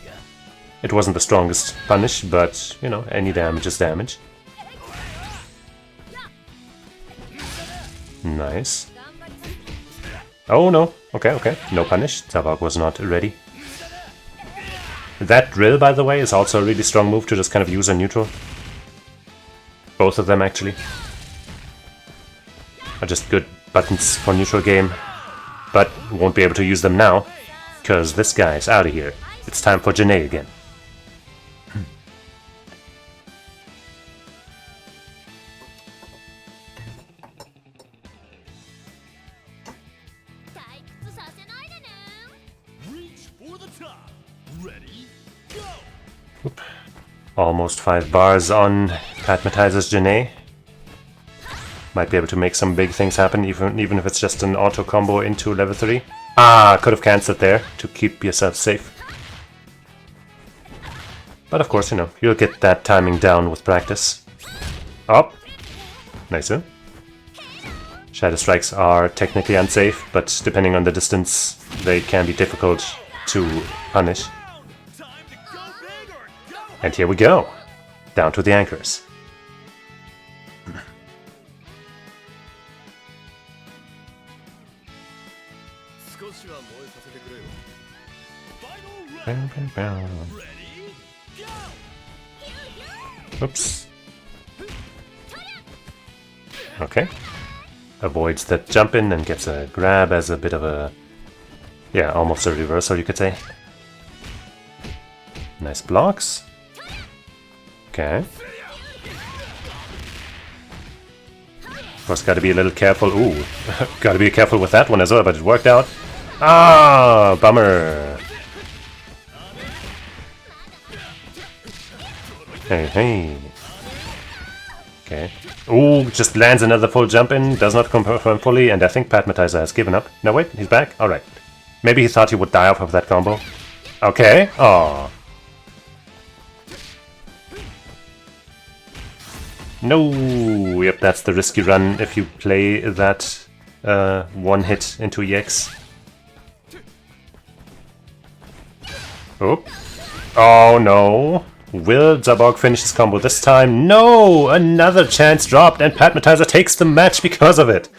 it wasn't the strongest punish, but, you know, any damage is damage. Nice. Oh no. Okay. No punish. DzhaBog was not ready. That drill, by the way, is also a really strong move to just kind of use on neutral. Both of them, actually. Are just good buttons for neutral game. But won't be able to use them now, because this guy's out of here. It's time for Janae again. Oop. Almost 5 bars on Patmatiser's Janae. Might be able to make some big things happen, even if it's just an auto combo into level 3. Ah, could have cancelled there to keep yourself safe. But of course, you know, you'll get that timing down with practice. Up. Nice. Shadow Strikes are technically unsafe, but depending on the distance, they can be difficult to punish. And here we go. Down to the anchors. Oops. Okay. Avoids that jump in and gets a grab as a bit of a... yeah, almost a reversal, you could say. Nice blocks. Okay. Of course, gotta be a little careful. Ooh, gotta be careful with that one as well, but it worked out. Ah, bummer. Hey, hey. Okay. Ooh, just lands another full jump in, does not confirm fully, and I think Patmatiser has given up. No, wait, he's back? Alright. Maybe he thought he would die off of that combo. Okay. Oh. No. Yep, that's the risky run if you play that one hit into EX. Oh. Oh no. Will DzhaBog finish his combo this time? No! Another chance dropped, and Patmatiser takes the match because of it.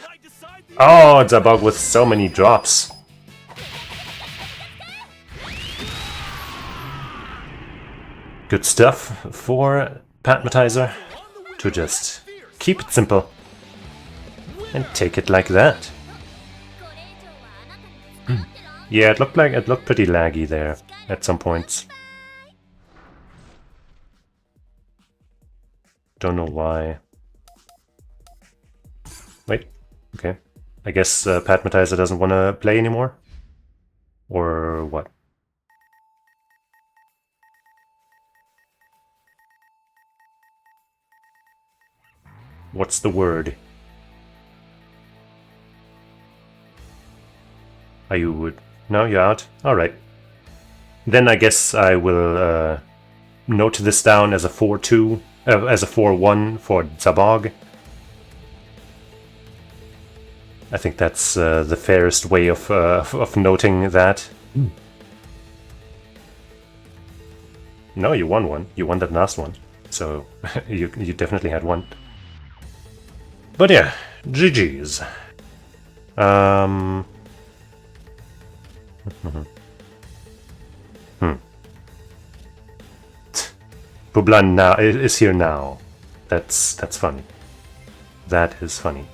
Oh, DzhaBog with so many drops. Good stuff for Patmatiser to just keep it simple and take it like that. Yeah, it looked pretty laggy there at some points. Don't know why. Wait, okay. I guess Patmatiser doesn't want to play anymore? Or what? What's the word? Are you... No, you're out? Alright. Then I guess I will note this down as a 4-2, as a 4-1 for DzhaBog. I think that's the fairest way of noting that. No, you won one. You won that last one. So you definitely had one. But yeah, GG's. Bublan now is here now. That's funny. That is funny.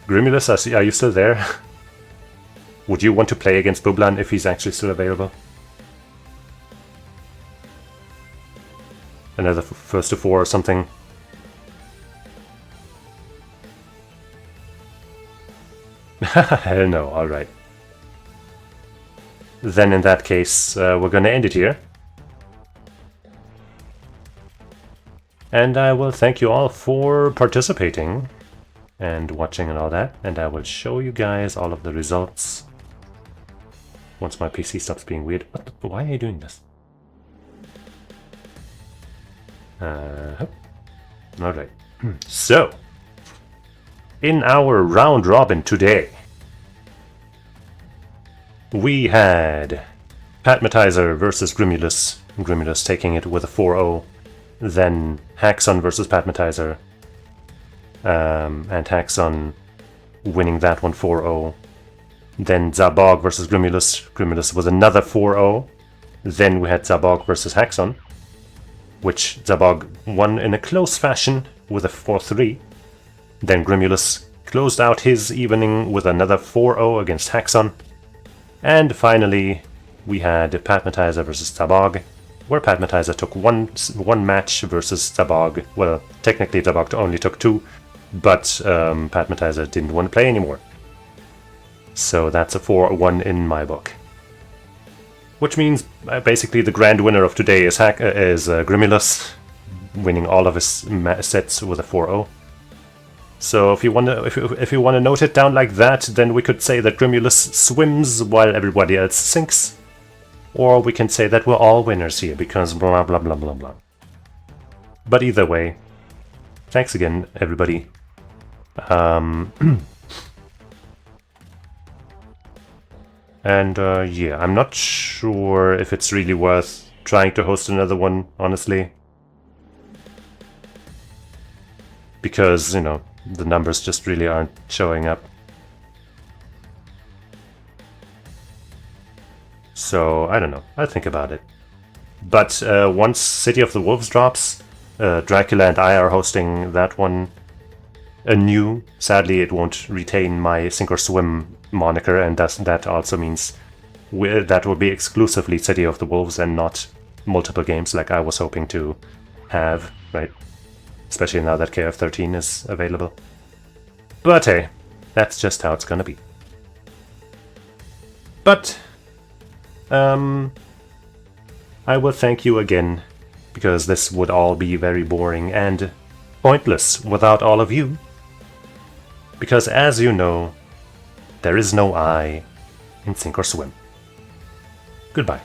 Grimulus, are you still there? Would you want to play against Bublan if he's actually still available? Another first to 4 or something. Hell no, alright. Then in that case, we're gonna end it here. And I will thank you all for participating and watching and all that. And I will show you guys all of the results once my PC stops being weird. Why are you doing this? Alright. So, in our round robin today, we had Patmatiser versus Grimulus. Grimulus taking it with a 4-0. Then Haxon versus Patmatiser. And Haxon winning that one 4-0. Then DzhaBog versus Grimulus. Grimulus was another 4-0. Then we had DzhaBog versus Haxon, which DzhaBog won in a close fashion with a 4-3. Then Grimulus closed out his evening with another 4-0 against Haxon. And finally, we had Patmatiser versus DzhaBog, where Patmatiser took one match versus DzhaBog. Well, technically DzhaBog only took 2, but Patmatiser didn't want to play anymore. So that's a 4-1 in my book. Which means basically the grand winner of today is Grimulus, winning all of his sets with a 4-0. So if you wanna note it down like that, then we could say that Grimulus swims while everybody else sinks, or we can say that we're all winners here because blah blah blah blah blah. But either way, thanks again, everybody. And yeah, I'm not sure if it's really worth trying to host another one, honestly. Because, you know, the numbers just really aren't showing up. So, I don't know. I'll think about it. But once City of the Wolves drops, Dracula and I are hosting that one anew. Sadly, it won't retain my Sink or Swim moniker, and that also means that will be exclusively City of the Wolves and not multiple games like I was hoping to have, right? Especially now that KF13 is available. But hey, that's just how it's gonna be. But I will thank you again, because this would all be very boring and pointless without all of you. Because as you know, there is no I in Sink or Swim. Goodbye.